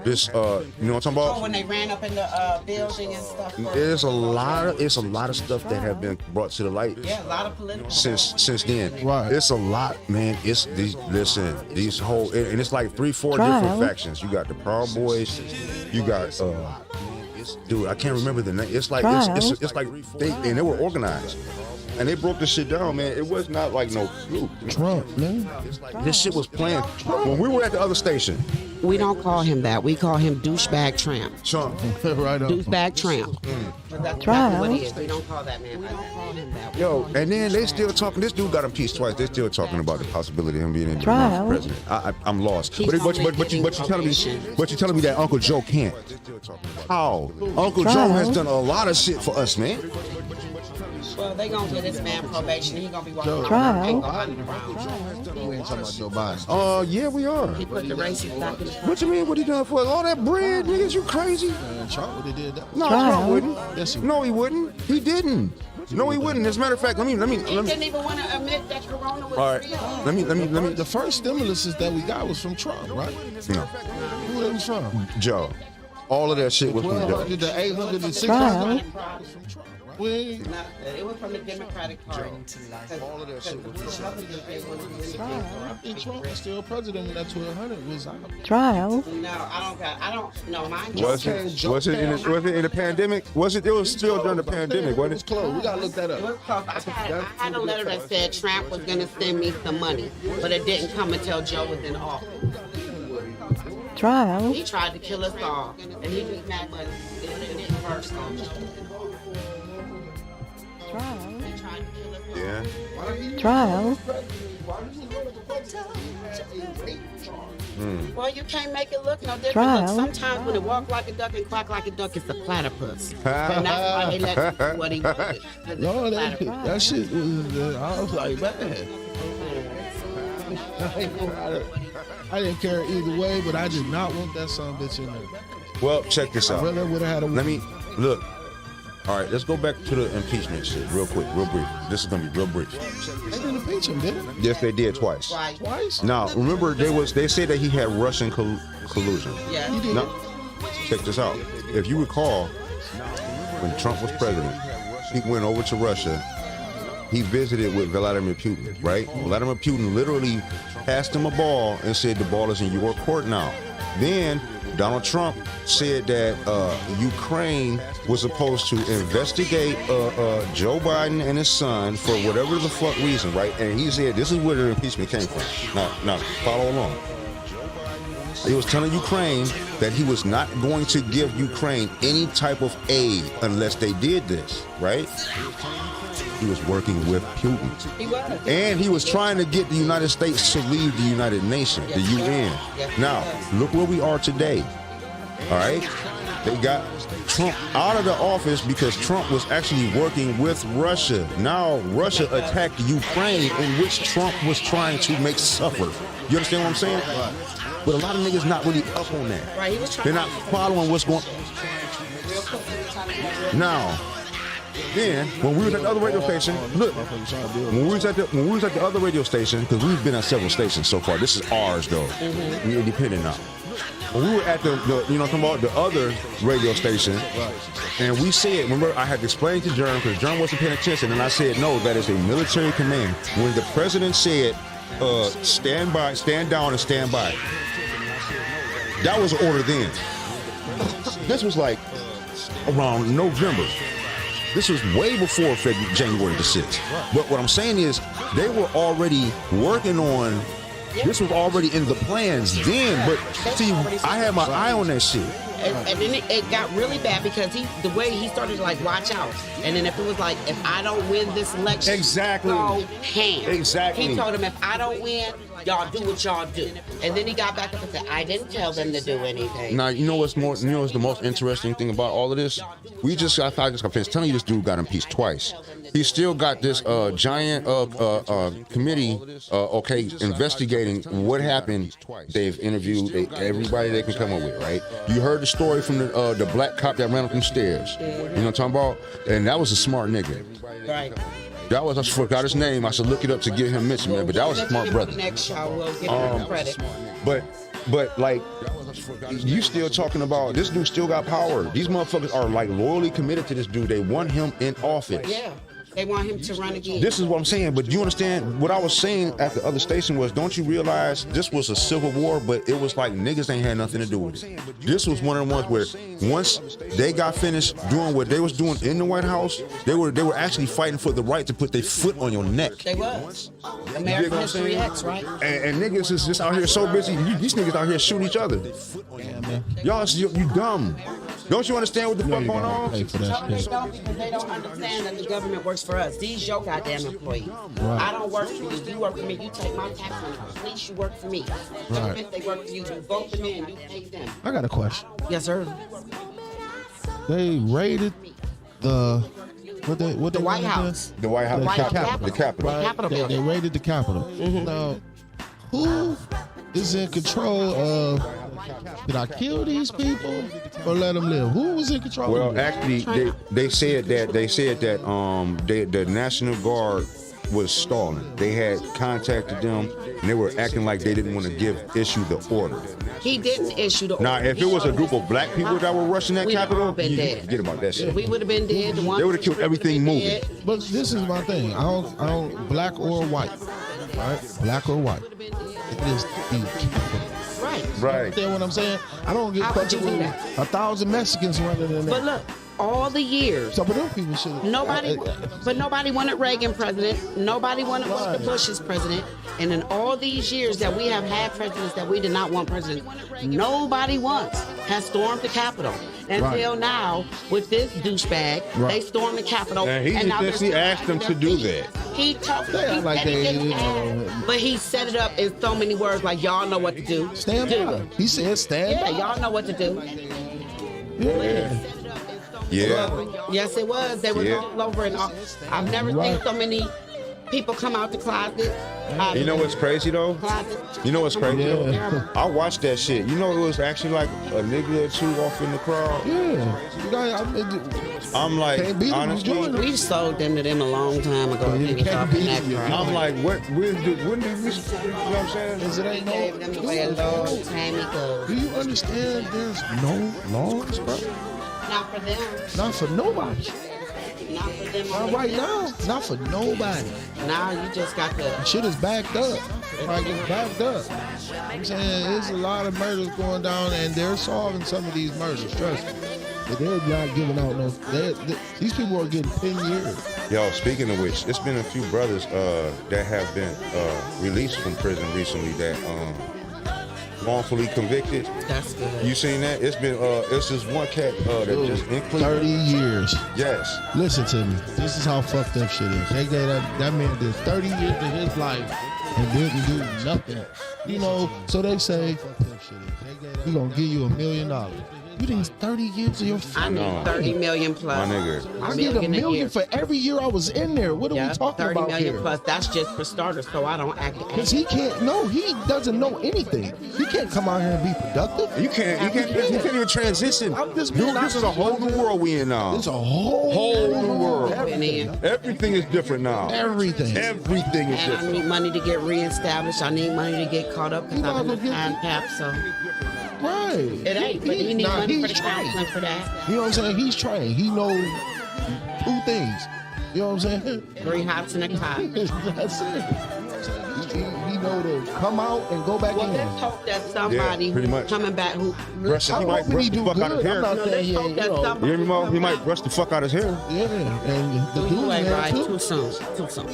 This, you know what I'm talking Oh, about? when they ran up in the building and stuff. It's a lot of stuff that have been brought to the light. Yeah, a lot of political. Since then, Right. It's a lot, man. It's these whole, and it's like 3-4 Trial. different factions. You got the Proud Boys, you got dude, I can't remember the name. It's like Trial. it's like they were organized. and they broke this shit down, man. It was not like no fluke. Trump, man. This shit was planned. When we were at the other station, We don't call him that. We call him douchebag tramp. Trump. Right on. Douchebag tramp. That's exactly what he is. We don't call that man. We don't call him that. Yo, and then they still talking. This dude got impeached twice. They still talking about the possibility of him being in the president. I'm lost. But you telling me that Uncle Joe can't? How? Uncle Joe has done a lot of shit for us, man. Well, they gonna get this man probation. He gonna be walking around. We ain't talking about Joe Biden. Yeah, we are. He put the racist back in his What you mean? What he done for all that bread, niggas? You crazy? Man, Trump would have did that. No, Trump wouldn't. Yes, he would. No, he wouldn't. He didn't. No, he wouldn't. As a matter of fact, let me. He didn't even want to admit that Corona was All right. real. Let me. The first stimulus that we got was from Trump, right? No, Who that was from? Joe. All of that shit was from Joe. 1,200 to 800 to 600 was from Trump. We No, it was from the Democratic Party. All of that shit was from Joe. I think Trump was still president when that 1,200 was out. No, I don't know. Mine Was it in the pandemic? It was still during the pandemic, wasn't It's it? closed. We gotta look that It was up. close. I had a letter that said Trump was going to send me some money, but it didn't come until Joe was in office. He tried to kill us all, and he was mad because it didn't first on Joe. He tried to kill us all. Yeah. Well, you can't make it look no different. Look, sometimes when it walk like a duck and quack like a duck, it's a platypus. And that's why they let him do what he wanted. 'Cause it's No, a that platypus. shit was, I was like, man. I didn't care either way, but I did not want that son of a bitch in there. Well, check this I out. really would have had a. Let me look. All right, let's go back to the impeachment shit real quick, real brief. This is gonna be real brief. They didn't impeach him, did they? Yes, they did twice. Right. Twice? Now, remember, they said that he had Russian collusion. Yeah. He did. Now, check this out. If you recall, when Trump was president, he went over to Russia. He visited with Vladimir Putin, right? Vladimir Putin literally passed him a ball and said the ball is in your court now. Then Donald Trump said that Ukraine was supposed to investigate Joe Biden and his son for whatever the fuck reason, right? And he said this is where the impeachment came from. Now follow along. He was telling Ukraine that he was not going to give Ukraine any type of aid unless they did this, right? He was working with Putin. He was. And he was trying to get the United States to leave the United Nations, the UN. Now, look where we are today. All right? They got Trump out of the office because Trump was actually working with Russia. Now, Russia attacked Ukraine, in which Trump was trying to make suffer. You understand what I'm saying? But a lot of niggas not really up on that. Right, he was trying They're not following what's going Now, then, when we was at the other radio station, look, when we was at the other radio station, because we've been at several stations so far. This is ours, though. We're independent now. When we were at the you know, talking about the other radio station, and we said, remember, I had to explain to Jerm, because Jerm wasn't paying attention, and I said, no, that is a military command. When the president said, stand by, stand down, and stand by, that was an order then. This was like around November. This was way before January the 6th. But what I'm saying is, they were already working on, this was already in the plans then, but see, I had my eye on that shit. And then it got really bad because the way he started to like watch out. And then if it was like, if I don't win this election, Exactly. go ham. Exactly. He told him, if I don't win, y'all do what y'all do. And then he got back up and said, I didn't tell them to do anything. Now, you know what's the most interesting thing about all of this? I just got finished telling you this dude got impeached twice. He still got this giant committee, investigating what happened. They've interviewed everybody they can come up with, right? You heard the story from the black cop that ran up them stairs. You know what I'm talking about? And that was a smart nigga. Right. That was, I forgot his name. I should look it up to get him mentioned, man. But that was a smart brother. Next show, we'll give him credit. But like, you still talking about this dude still got power. These motherfuckers are like loyally committed to this dude. They want him in office. Yeah. They want him to run again. This is what I'm saying, but you understand what I was saying at the other station was, don't you realize this was a civil war, but it was like niggas ain't had nothing to do with it. This was one of the ones where once they got finished doing what they was doing in the White House, they were actually fighting for the right to put their foot on your neck. They was. American History X, right? And niggas is just out here so busy. These niggas out here shooting each other. Yeah, man. Y'all, you dumb. Don't you understand what the fuck going on? Pay for that No, they shit. don't, because they don't understand that the government works for us. These your goddamn employees. Right. I don't work for you. You work for me. You take my tax money. Police, you work for me. Government, they work for you. You vote for them. You pay them. I got a question. Yes, sir. They raided the what they The White wanted House. The White House, The White House the Capitol. Capitol. Right. Capitol They building. raided the Capitol. Now, who is in control of? Did I kill these people or let them live? Who was in control? Well, of this? actually, they said that the National Guard was stalling. They had contacted them, and they were acting like they didn't want to issue the order. He didn't issue the order. Now, if it was a group of black people that were rushing that We'd all Capitol, been you dead. forget about that shit. We would have been dead. The one They would've killed everything would've been moving. dead. But this is my thing. I don't black or white, right? Black or white. It is the Capitol. Right. Right. Understand what I'm saying? I don't get How would you fucking do with that? 1,000 Mexicans running in there. But look, all the years, Some of them people should. nobody wanted Reagan president. Nobody wanted Mr. Bush's president. And in all these years that we have had presidents that we did not want president, nobody once has stormed the Capitol. Until now, with this douchebag, they stormed the Capitol. And he now just they're asked them to do that. He talked They act like they, you know, but he set it up in so many words like y'all know what to do. Stand do by. it. He said stand Yeah, by. y'all know what to do. Yeah. Yeah. Yes, it was. They were Yeah. all over and all. I've never seen Right. so many people come out the closet. You know what's crazy though? Closet. You know what's crazy Yeah. though? I watched that shit. You know it was actually like a nigga or two off in the crowd. Yeah. You got, I'm like, Can't beat 'em, honestly, join 'em. We sold them to them a long time ago. Yeah, you They was can't up beat in that them. crowd. I'm like, when did we, you know what I'm saying? Is it We ain't gave them away a long time ago. Do you understand there's no laws, bro? Not for them. Not for nobody. Not for them. Not right now. Not for nobody. Now you just got the. Shit is backed up. Like it's backed up. I'm saying there's a lot of murders going down, and they're solving some of these murders. Trust me. But they're not giving out no. These people are getting 10 years. Yo, speaking of which, it's been a few brothers that have been released from prison recently that wrongfully convicted. That's good. You seen that? It's been it's this one cat that just in 30 Cleveland. years. Yes. Listen to me. This is how fucked up shit is. They gave that man did 30 years of his life and didn't do nothing. You know, so they say, we're going to give you $1 million. You did 30 years of your I fucking need know. 30 million plus. My nigga. I get $1 million for every year I was in there. What are Yeah, we talking 30 about million here? plus. That's just for starters, so I don't act. Because he can't, no, he doesn't know anything. He can't come out here and be productive. You can't even transition. I'm just Dude, being this is a whole new world we in now. It's a whole new world. Everything. Everything is different now. Everything. Everything is And I different. need money to get reestablished. I need money to get caught up because You I'm in not the gonna time get- cap. So Right. it ain't. But you need Nah, money for the he's trained. counseling for that. You know what I'm saying? He's trained. He knows 2 things. You know what I'm saying? 3 hots in a cot. That's it. He know to come out and go back Well, in. let's hope that somebody Yeah, pretty who's much. coming back who. Brush, he I'm might hoping brush he the do fuck good. out his hair. I'm not No, saying let's he hope ain't, that you know. somebody You hear me, Mo? come He might back. brush the fuck out his hair. Yeah, and the You dude ain't there right. too. Too soon. Too soon.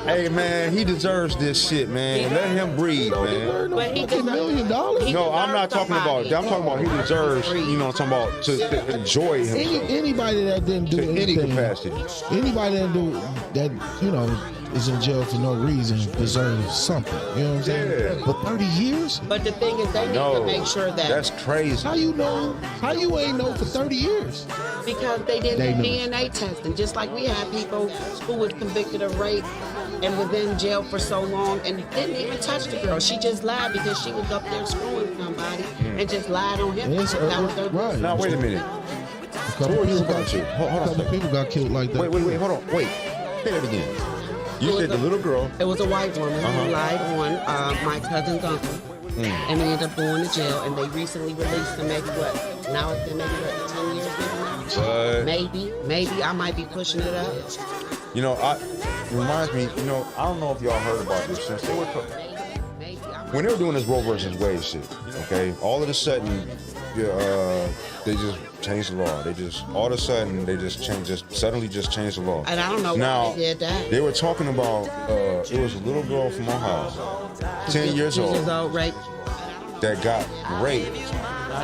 Hey man, he deserves this shit, man. Let him breathe, man. But he $1 deserves- million. he No, I'm not deserves talking about. somebody. I'm talking about he deserves. You know, what I'm talking about to enjoy himself Anybody that didn't do to any anything, capacity. anybody that do that, you know, is in jail for no reason deserves something. You know what I'm saying? Yeah. But 30 years? But the thing is, they need No, to make sure that that's crazy. How you know? How you ain't know for 30 years? because they did They the knew. DNA testing, just like we had people who was convicted of rape and was in jail for so long and didn't even touch the girl. She just lied because she was up there screwing somebody and just lied on him. It's, That was her right. Now wait a minute. A couple Who are you people referring to? Hold on a couple second. people got killed like that. Wait, hold on. Wait. Say that again. You said the little girl. It was a white woman who lied on my cousin's uncle, and he ended up going to jail. And they recently released him. Maybe what? Now it's been maybe what, 10 years maybe now. What? Maybe I might be pushing it up. You know, reminds me. You know, I don't know if y'all heard about this since they were when they were doing this Roe versus Wade shit. Okay, all of a sudden, they just changed the law. They just all of a sudden they just suddenly changed the law. And I don't know now, why they did that. They were talking about it was a little girl from Ohio, 10 years old, right? that got raped.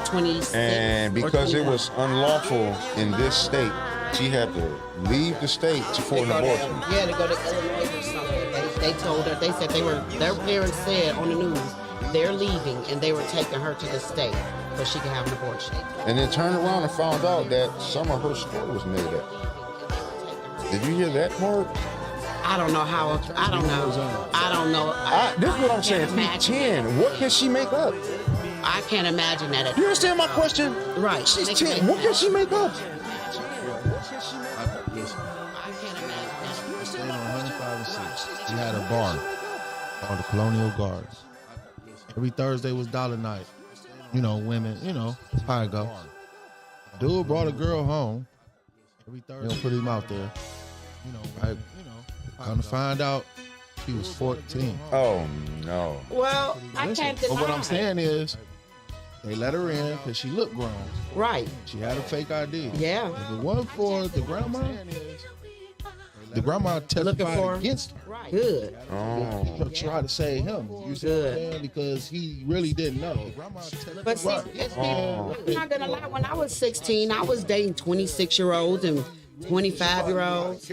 26. And because it was unlawful in this state, she had to leave the state for an abortion. Yeah, to go to Illinois or something. They told her, they said their parents said on the news, they're leaving and they were taking her to the state so she could have an abortion. And then turned around and found out that some of her story was made up. Did you hear that part? I don't know how, I don't know. This is what I'm saying. She's 10. What can she make up? I can't imagine that. You understand my question? Right. She's 10. What can she make up? I can't imagine that. Staying on 105 and 6. We had a bar called the Colonial Gardens. Every Thursday was dollar night. You know, women, you know, how it go. Dude brought a girl home. Every Thursday, they don't put him out there. You know, right? Come to find out, she was 14. Oh, no. Well, I can't deny. But what I'm saying is, they let her in because she looked grown. Right. She had a fake ID. Yeah. If it wasn't for the grandma testified against her. Right. Good. Oh. Try to save him. You see what I'm saying? Because he really didn't know. But see, I'm not gonna lie. When I was 16, I was dating 26-year-olds and 25-year-olds.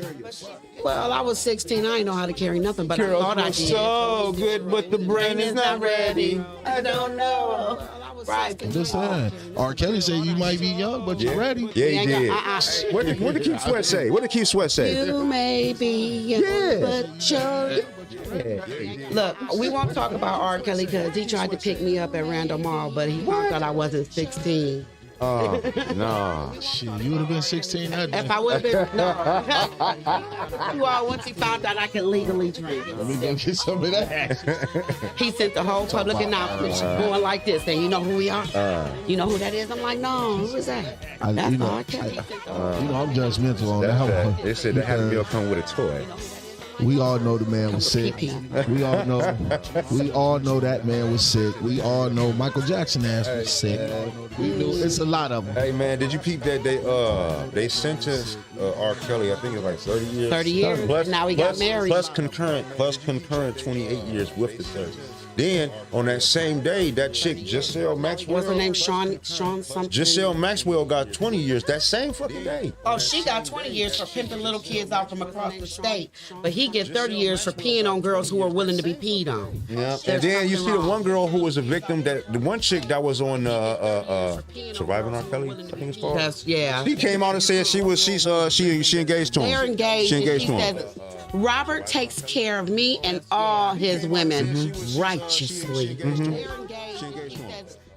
Well, I was 16. I didn't know how to carry nothing, but I thought I did. So good, but the brain is not ready. I don't know. Right. Just saying. R. Kelly said you might be young, but you're ready. Yeah, he did. What did Keith Sweat say? What did Keith Sweat say? You may be young, but you're... Look, we won't talk about R. Kelly because he tried to pick me up at Randall Mall, but he found out I wasn't 16. No. Shit, you would have been 16 that day. If I would have been, no. Well, once he found out I could legally drink. Let me go get some of that. He sent the whole public announcement going like this, saying, you know who we are? You know who that is? I'm like, no, who is that? That's you know, R. Kelly. I'm judgmental on that one. They said that Happy Meal come with a toy. We all know the man was sick. We all know that man was sick. We all know Michael Jackson ass was sick. We knew it's a lot of them. Hey man, did you peep that they sentenced R. Kelly? I think it's like 30 years. 30 years. Plus, Now he got married. Plus concurrent 28 years with the 30. Then on that same day, that chick Giselle Maxwell. What's her name? Sean something. Giselle Maxwell got 20 years that same fucking day. Oh, she got 20 years for pimping little kids out from across the state, but he get 30 years for peeing on girls who are willing to be peed on. Yeah. And then you see the one girl who was a victim, the one chick that was on Surviving R. Kelly, I think it's called. Yeah. She came out and said she engaged to him. They're engaged. She engaged to He him. says, Robert takes care of me and all his women righteously.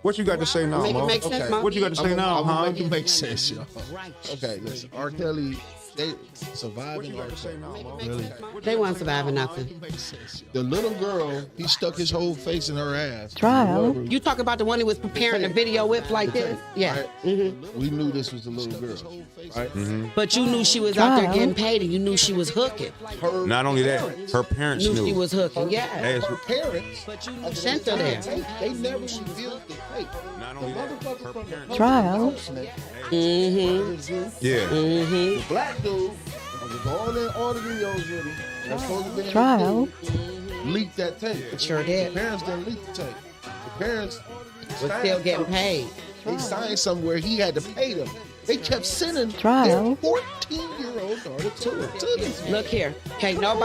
What you got to say now, Mo? Make sense, Mo? What you got to say now, huh? Make it make sense, yo. Okay, listen. R. Kelly, they surviving. Really? They weren't surviving nothing. The little girl, he stuck his whole face in her ass. Trial. You talk about the one who was preparing the video with like this? Yeah. Right? We knew this was the little girl, right? But you knew she was out there getting paid and you knew she was hooking. Not only that, her parents Knew knew. she was hooking, yeah. As- Her parents, But you knew sent her there. they never revealed the fake. Not only that, her parents. Trial. Yeah. The black dude was all the videos with him. That's supposed to be Trial. leaked that tape. Sure did. The parents didn't leak the tape. The parents Was still getting paid. They signed somewhere he had to pay them. They kept sending Trial. their 14-year-old daughter to this. Look here. Can't on.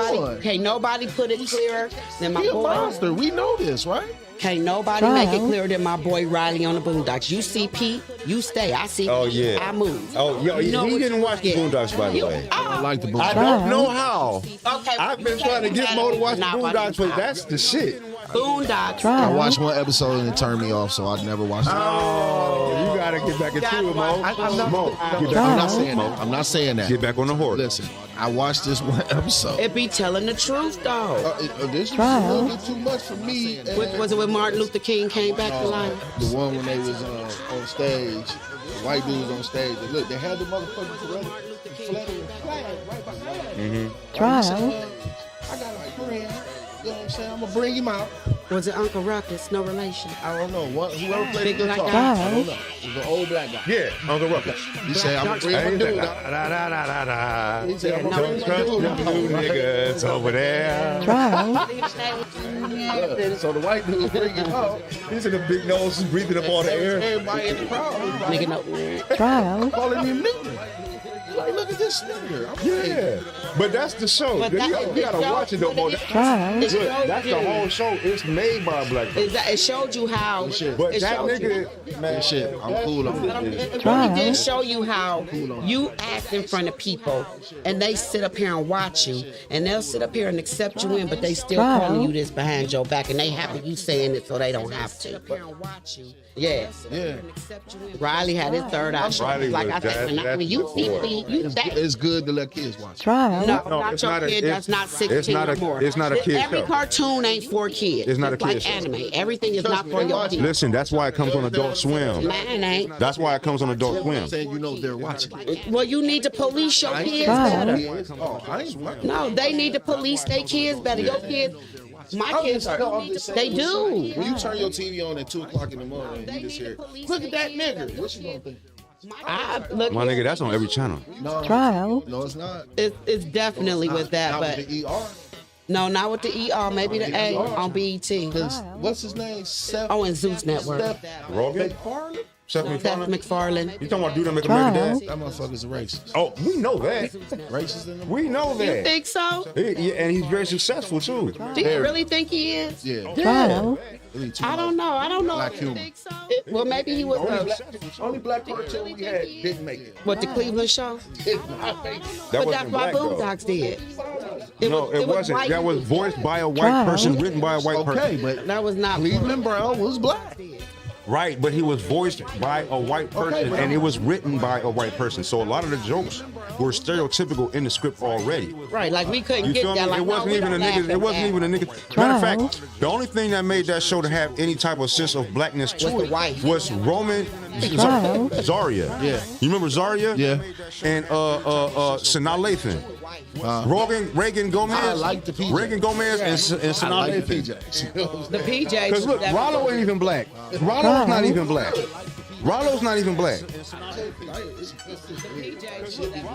nobody put it clearer than my He a boy. monster. We know this, right? Can't nobody Trial. make it clearer than my boy Riley on the Boondocks. You see Pete, you stay. I see Oh, Pete, yeah. I move. Oh, yo, You know he what didn't you watch the get. Boondocks, by the way. I like the book. I don't know how. Okay, I've been trying to get Mo to watch the Boondocks, but that's the shit. Boondocks. I Trial. watched one episode and it turned me off, so I never watched it. Oh, you gotta get back into it, Mo. Mo, get back, I'm not saying that. I'm not saying that. get back on the horse. Listen, I watched this one episode. It be telling the truth though. This was Trial. a little bit too much for me. and Was it when Martin Luther King came back to life? The one when they was on stage, the white dudes on stage. And look, they had the motherfucking Confederate flag right behind Trial. I got a friend. You know what I'm saying? I'm gonna bring him out. Was it Uncle Ruckus? No relation. I don't know. Whoever played Big the guitar. black guy. I don't know. He's an old black guy. Yeah, Uncle Ruckus. He said, I'm gonna bring my dude out. He said, I'm gonna bring my dude out. Niggas over there. Trial. So the white dude bring him out. He's in the big nose, breathing up all the air. Everybody in the crowd Nigga, no. Trial. calling him nigga. Like, look at this nigga. Yeah, but that's the show. But You that- gotta watch it though, boy. Trial. It Look, showed that's the you. whole show. It's made by a black person. It showed you how. But it that showed you. nigga, man, Shit, I'm cool on But it. it Trial. really did show you how you act in front of people and they sit up here and watch you and they'll sit up here and accept you in, but they still Trial. calling you this behind your back and they happy you saying it so they don't have to. Yeah. Yeah. Riley had his third eye. Riley Like was I said, that- when you that's see the me, you that. It's good to let kids watch. Trial. No, No, not it's your not a- kid. it's- That's not 16 it's not a- or more. it's not a kid's Every show. cartoon ain't for kids. It's not a like kid's show. anime. Everything is not for me, your watch it. kids. listen, that's why it comes on Adult Swim. Mine ain't. That's why it comes on Adult Swim. Saying you know they're watching. Well, you need to police your kids Trial. better. Oh, I ain't watching. No, they need to police their kids better. Your kids, my kids, they do. When you turn your TV on at 2 o'clock in the morning, you just hear, look at that nigga. What you gonna think? Look, My nigga, that's on every channel. No, Trial. no, it's not. it's definitely with that, Not but with the ER. no, not with the ER. Maybe the A on BET. Cause what's his name? Seth. Oh, and Zeus Network. Rogan? MacFarlane? Seth Seth MacFarlane? MacFarlane. You talking about dude that make American Trial. Dad? That motherfucker's a racist. Oh, we know that. Racist in the We know You that. think so? Yeah, and he's very successful too. Do you really think he is? Yeah. Trial. Really too I don't know. I don't know. Black if you humor. think so. Well, maybe he was. Only black cartoon we had didn't make it. What the Cleveland show? That But wasn't that's why black though. Boondocks did. No, it wasn't. white That was people. voiced by a white Trial. person, written by a white Okay, person. but That was not. Cleveland Brown was black. Right, but he was voiced by a white person, and it was written by a white person. So a lot of the jokes were stereotypical in the script already. Right, like we couldn't You get feel that. me? Like, It wasn't even a nigga. It wasn't even a nigga. Matter of fact, the only thing that made that show to have any type of sense of blackness to Was the it wife. was Roman Trial. Zaria. Yeah. You remember Zaria? Yeah. And Sanaa Lathan. Reagan Gomez. I like the PJ. Reagan Gomez and I Sanaa like the Lathan. PJs. The PJs. Because look, Rollo ain't even black. Rollo's not even black. Rollo's not even black.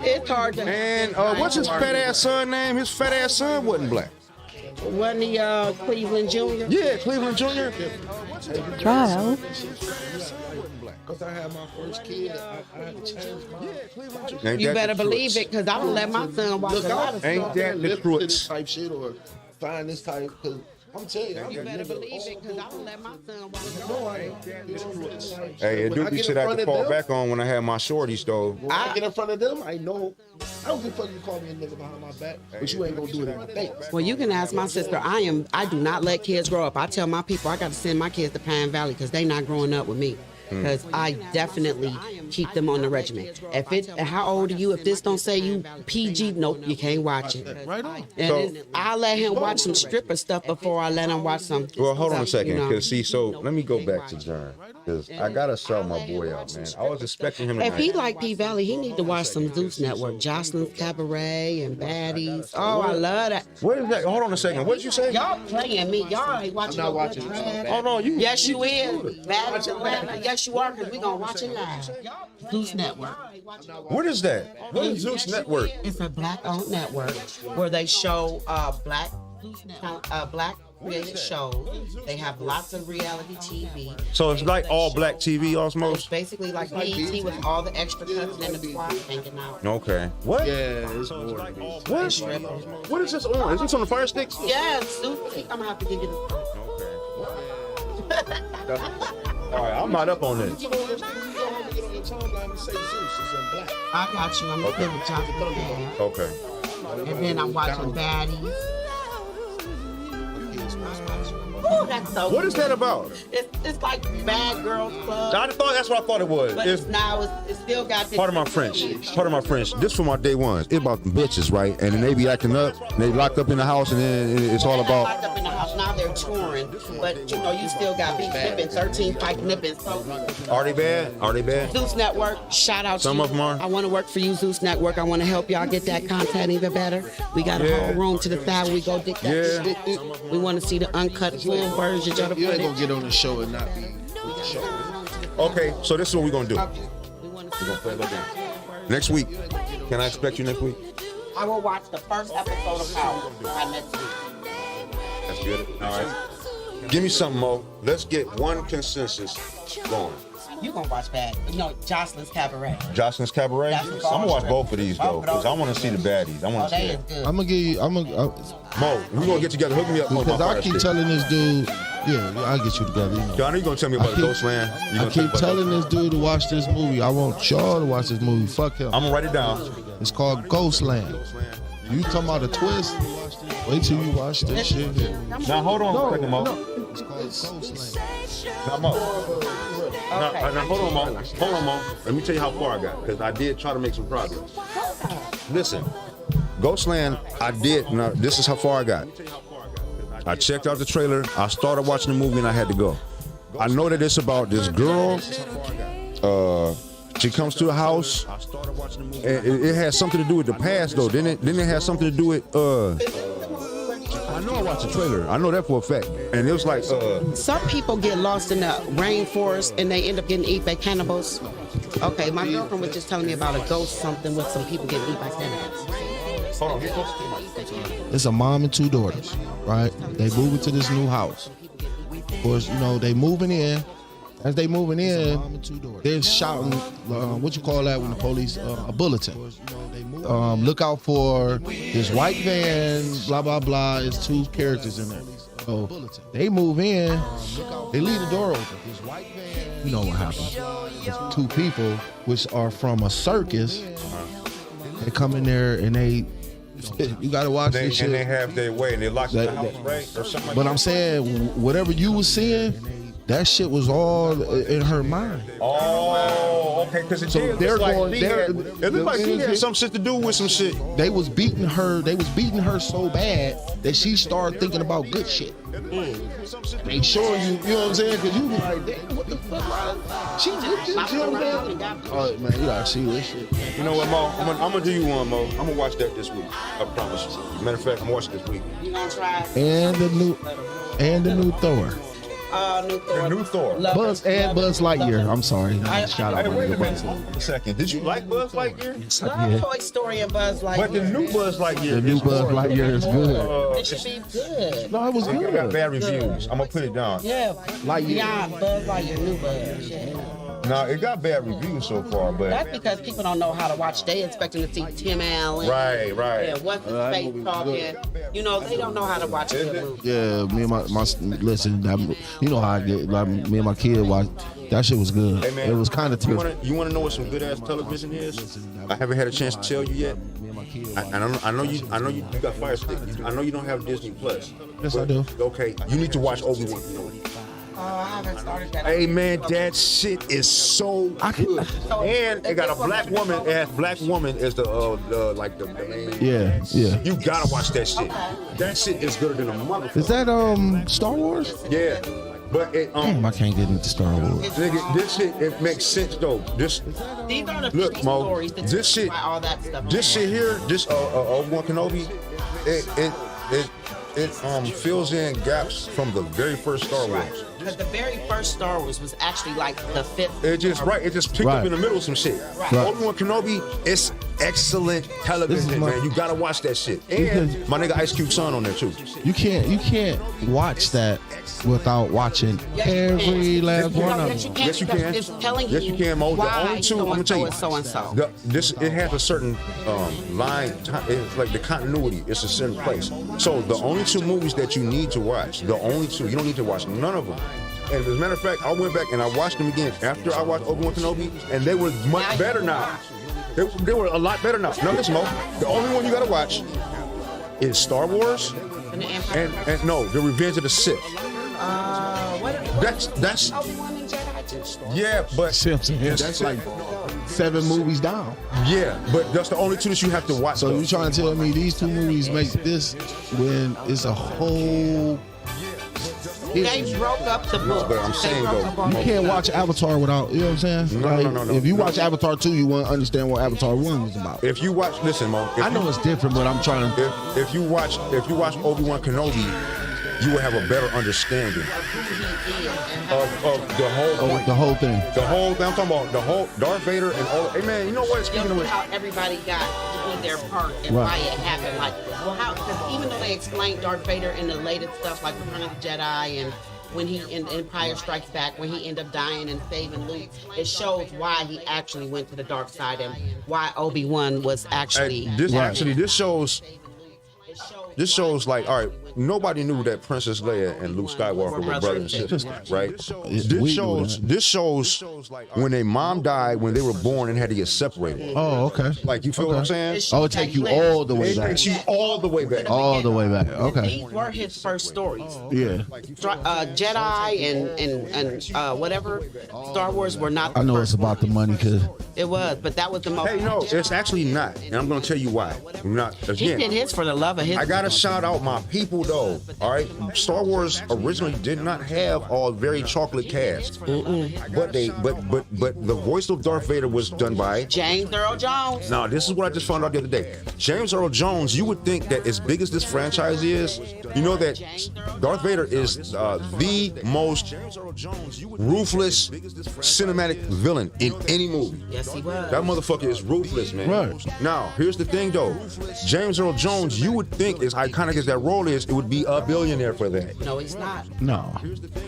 It's hard to. And what's his fat ass son name? His fat ass son wasn't black. Wasn't he Cleveland Jr.? Yeah, Cleveland Jr. Trial. Because I had my first kid, I had to change my. Ain't You that better the believe truth? it, because I don't let my son watch Look a lot out! of Ain't stuff. that the Listen to this truth? type shit or find this type. Because I'm telling you, You better believe it, because I don't let my son watch a No, lot I of ain't. Hey, it When do I be get shit in I front could of fall them- back on when I had my shorties though. When I get in front of them, I know. I don't give a fuck if you call me a nigga behind my back, but you ain't gonna do it in my face. Well, you can ask my sister. I do not let kids grow up. I tell my people I got to send my kids to Pine Valley because they not growing up with me. Because I definitely keep them on the regimen. How old are you? If this don't say you PG, nope, you can't watch it. Right on. And I let him watch some stripper stuff before I let him watch some. Well, hold on a stuff, second, you know. because see, so let me go back to John, because I gotta sell my boy out, man. I was expecting him to. If he like P Valley, he need to watch some Zeus Network, Jocelyn's Cabaret and Baddies. Oh, I love that. What is that? Hold on a second. What did you say? Y'all playing me. Y'all ain't watching. I'm not no watching good this. trash. Hold on, you. Yes, you is. Bad Atlanta. Yes, you are, because we going to watch it live. Zeus Network. What is that? What is Zeus Network? It's a black-owned network where they show black created shows. They have lots of reality TV. So it's like all black TV, It's almost. basically like BET with all the extra cuts and the squad hanging out. Okay. What? Yeah, it's boring. What? Strippers. What is this on? Is this on the Fire Sticks? Yes, Zeus. I'm going to have to give you the. All right, I'm not up on this. I got you. I'm going to give it to Okay. And then I'm watching Baddies. Oh, that's so What is that about? It's like Bad Girls Club. That's what I thought it was. But It's it's still got this. part of my French. This from my day ones. It's about the bitches, right? And then they be acting up. And they locked up in the house, and then it's all They're about. locked up in the house. Now they're touring. But, you know, you still got Big Nippin', 13 Pike Nippin'. Are they bad? Zeus Network, shout out Some to you. of them are. I want to work for you, Zeus Network. I want to help y'all get that content even better. We got a Yeah. whole room to the side where we go dig that. Yeah. We want to see the uncut full versions of the You ain't gonna footage. get on the show and not be. Okay, so this is what we're gonna do. We want to We're see gonna play a little game. Next week. Can I expect you next week? I will watch the first episode of Power by next week. That's good. All right. Give me something, Mo. Let's get one consensus going. You gonna watch Bad? You know, Jocelyn's Cabaret. Jocelyn's Cabaret. That's I'm what's gonna watch on. both of these though, Both of because those. I want to see the baddies. I Oh, want to that see is it. good. I'm gonna give you. Mo, we're gonna get together. Hook me up on my Because I fire keep stick. telling this dude. Yeah, I'll get you together. You know. Yo, I know you're gonna tell me about Ghostland. I keep telling this dude to watch this movie. I want y'all to watch this movie. Fuck him. I'm gonna write it down. It's called Ghostland. You talking about a twist? Wait till you watch this shit. Now hold on a second, Mo. It's called Ghostland. Now, Mo. Now, hold on, Mo. Hold on, Mo. Let me tell you how far I got, because I did try to make some progress. Listen, Ghostland, I did. Now, this is how far I got. I checked out the trailer. I started watching the movie, and I had to go. I know that it's about this girl. She comes to the house. And it has something to do with the past, though. Then it has something to do with. I know I watched the trailer. I know that for a fact. And it was like. Some people get lost in the rainforest and they end up getting eaten by cannibals. Okay, my girlfriend was just telling me about a ghost something with some people getting eaten by cannibals. Hold on, get close to the mic. It's a mom and two daughters, right? They move into this new house. Of course, you know, they moving in. As they moving in, they're shouting, what you call that when the police, a bulletin. Look out for this white van, blah, blah, blah. It's two characters in there. So they move in, they leave the door open. You know what happens. There's two people, which are from a circus. They come in there and they, you gotta watch this shit. And they have their way, and they lock the house, right? Or something like But that. I'm saying, whatever you was seeing, that shit was all in her mind. Oh, okay. Because it So did they're look like going- she they're- had- it looked like she had some shit to do with some shit. They was beating her so bad that she started thinking about good shit. They showing you, you know what I'm saying? Because you be like, damn, what the fuck? She just, you know what I'm saying? Oh, man, you gotta see this shit. You know what, Mo? I'm gonna do you one, Mo. I'm gonna watch that this week. I promise you. Matter of fact, I'm watching this week. You gonna try? And the new Thor. New Thor. The new Thor. Buzz Lightyear. I'm sorry. Shout out Hey, to wait a Buzz. minute. A second. Did you like Buzz Lightyear? Love Yeah. Toy Story and Buzz Lightyear. But the new Buzz Lightyear. The new is Buzz more- Lightyear is good. It should be good. No, it was It got good. bad reviews. I'm gonna put it down. Yeah. Lightyear. Beyond Buzz Lightyear, new Buzz. Yeah. No, it got bad reviews so far, but That's because people don't know how to watch. They expecting to see Tim Allen. right. Yeah, what's his face talking. You know, they don't know how to watch a good movie. Yeah, me and my listen, you know how I get. Like me and my kid watch. That shit was good. Hey, man, It was kind of you terrible. wanna know what some good ass television is? I haven't had a chance to tell you yet. I know you got Fire Stick. I know you don't have Disney Plus. Yes, I do. Okay, you need to watch Obi-Wan. Oh, I haven't started that. Hey man, that shit is so good. And it got a black woman. It has black woman as the main. Yeah. You gotta watch that shit. That shit is gooder than a motherfucker. Is that Star Wars? Yeah, but it Damn, I can't get into Star Wars. nigga, this shit it makes sense though. These are the Look, Mo, stories that this shit- why all that stuff. This shit here, this Obi-Wan Kenobi, it fills in gaps from the very first Star Wars. Right. Because the very first Star Wars was actually like the fifth. It just picked up Right. in the middle of some shit. Right. Obi-Wan Kenobi, it's excellent This television, is my- man. You gotta watch that shit. And Because- my nigga Ice Cube's son on there too. You can't watch that without watching every last one of Yes, you them. can. Yes, you can. It's telling Yes, you can, Mo. The why only two, I'm gonna tell you. so and so. It has a certain line. It's like the continuity. It's a certain place. So the only two movies that you need to watch, the only two, you don't need to watch none of them. And as a matter of fact, I went back and I watched them again after I watched Obi-Wan Kenobi, and they were much better now. They were a lot better now. Now listen, Mo, the only one you gotta watch is Star Wars, And the Empire. and no, The Revenge of the Sith. That's Obi-Wan and Jedi too. yeah, but See what I'm saying? That's like 7 movies down. yeah, but that's the only two that you have to watch. So though. you trying to tell me these 2 movies make this when it's a whole? They broke up the book. But I'm saying, though, You can't watch Avatar without, you know what I'm saying? No. If you watch Avatar 2, you won't understand what Avatar 1 was about. If you watch, listen, Mo. I know it's different, but I'm trying to. If you watch Obi-Wan Kenobi, you will have a better understanding of the whole point. The whole thing. The whole thing. I'm talking about the whole Darth Vader and all. Hey man, you know what? Speaking of which, How everybody got to be their part and Right. why it happened. Like, well, how? Because even though they explained Darth Vader in the latest stuff, like Return of the Jedi and when he in Empire Strikes Back, when he ended up dying and saving Luke, it shows why he actually went to the dark side and why Obi-Wan was actually. this shows like, all right, nobody knew that Princess Leia and Luke Skywalker were brother and sister, right? This shows when their mom died when they were born and had to get separated. Oh, okay. Like, you feel what I'm saying? Oh, it take you all the way It back. takes you all the way back. All the way back. Okay. These were his first stories. Yeah. Jedi and whatever Star Wars were not. I The know first it's about the money because It was, but that was the most. Hey, no, it's actually not, and I'm gonna tell you why. Not He did again. his for the love of his. I gotta shout out my people though. All right, Star Wars originally did not have all very chocolate cast, but the voice of Darth Vader was done by James Earl Jones. Now, this is what I just found out the other day. James Earl Jones, you would think that as big as this franchise is, you know that Darth Vader is the most ruthless cinematic villain in any movie. Yes, he was. That motherfucker is ruthless, man. Right. Now, here's the thing, though. James Earl Jones, you would think, as iconic as that role is, it would be a billionaire for that. No, he's not. no.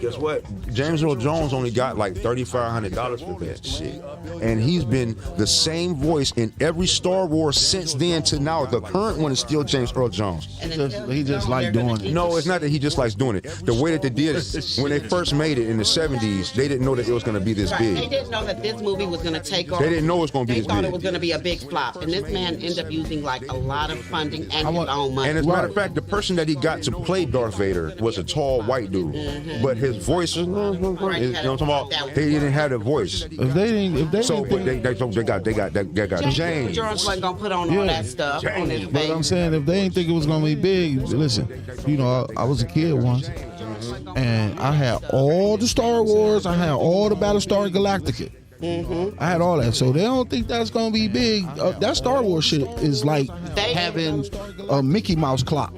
Guess what? James Earl Jones only got like $3,500 for that shit. And he's been the same voice in every Star Wars since then to now. The current one is still James Earl Jones. He just like doing it. No, it's not that he just likes doing it. The way that they did it, when they first made it in the 70s, they didn't know that it was going to be this Right. They big. didn't know that this movie was going to take off. They didn't know it was going to be They this thought it big. was going to be a big flop, and this man ended up using like a lot of funding and his own money. And as a matter of fact, the person that he got to play Darth Vader was a tall white dude. But his voice, you know what I'm talking about? They didn't have the voice. If they So, but didn't think, they got James. George wasn't going to put on all that stuff on his but I'm face. saying if they didn't think it was gonna be big, listen, you know, I was a kid once, and I had all the Star Wars, I had all the Battlestar Galactica. I had all that, so they don't think that's gonna be big. That Star Wars shit is like having a Mickey Mouse clock.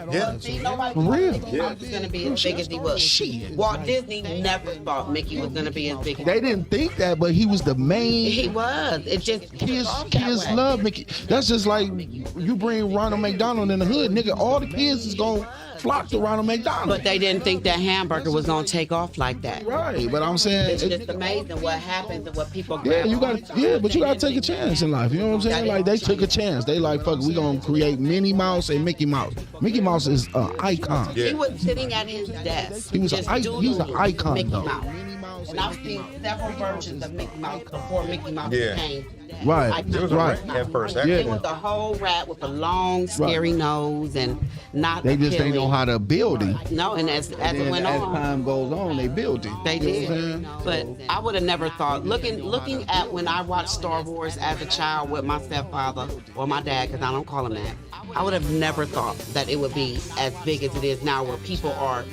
Yeah. See, nobody For thought real. Mickey Mouse was going to be as big as he was. Walt Disney never thought Mickey was going to be as big as They didn't think that, but he was the main. he was. It just Kids love Mickey. That's just like you bring Ronald McDonald in the hood, nigga. All the kids is gonna flock to Ronald McDonald. But they didn't think that hamburger was going to take off like that. Right, but I'm saying, It's just amazing what happens and what people yeah, grab you on. got, but you gotta take a chance in life. You know what I'm saying? Like they took a chance. They like, fuck, we gonna create Minnie Mouse and Mickey Mouse. Mickey Mouse is an icon. He was sitting at his desk. He was just he's an doodling icon Mickey though. Mouse. And I've seen several versions of Mickey Mouse before Mickey Mouse Yeah. became. Right, iconic. It was a right. rat at first. Yeah. It was a whole rat with a long, scary nose and not. They just appealing. didn't know how to build it. No, and as it And went as on, time goes on, they built it. they You know what I'm did. saying? But I would have never thought. Looking at when I watched Star Wars as a child with my stepfather or my dad, because I don't call him that, I would have never thought that it would be as big as it is now, where people are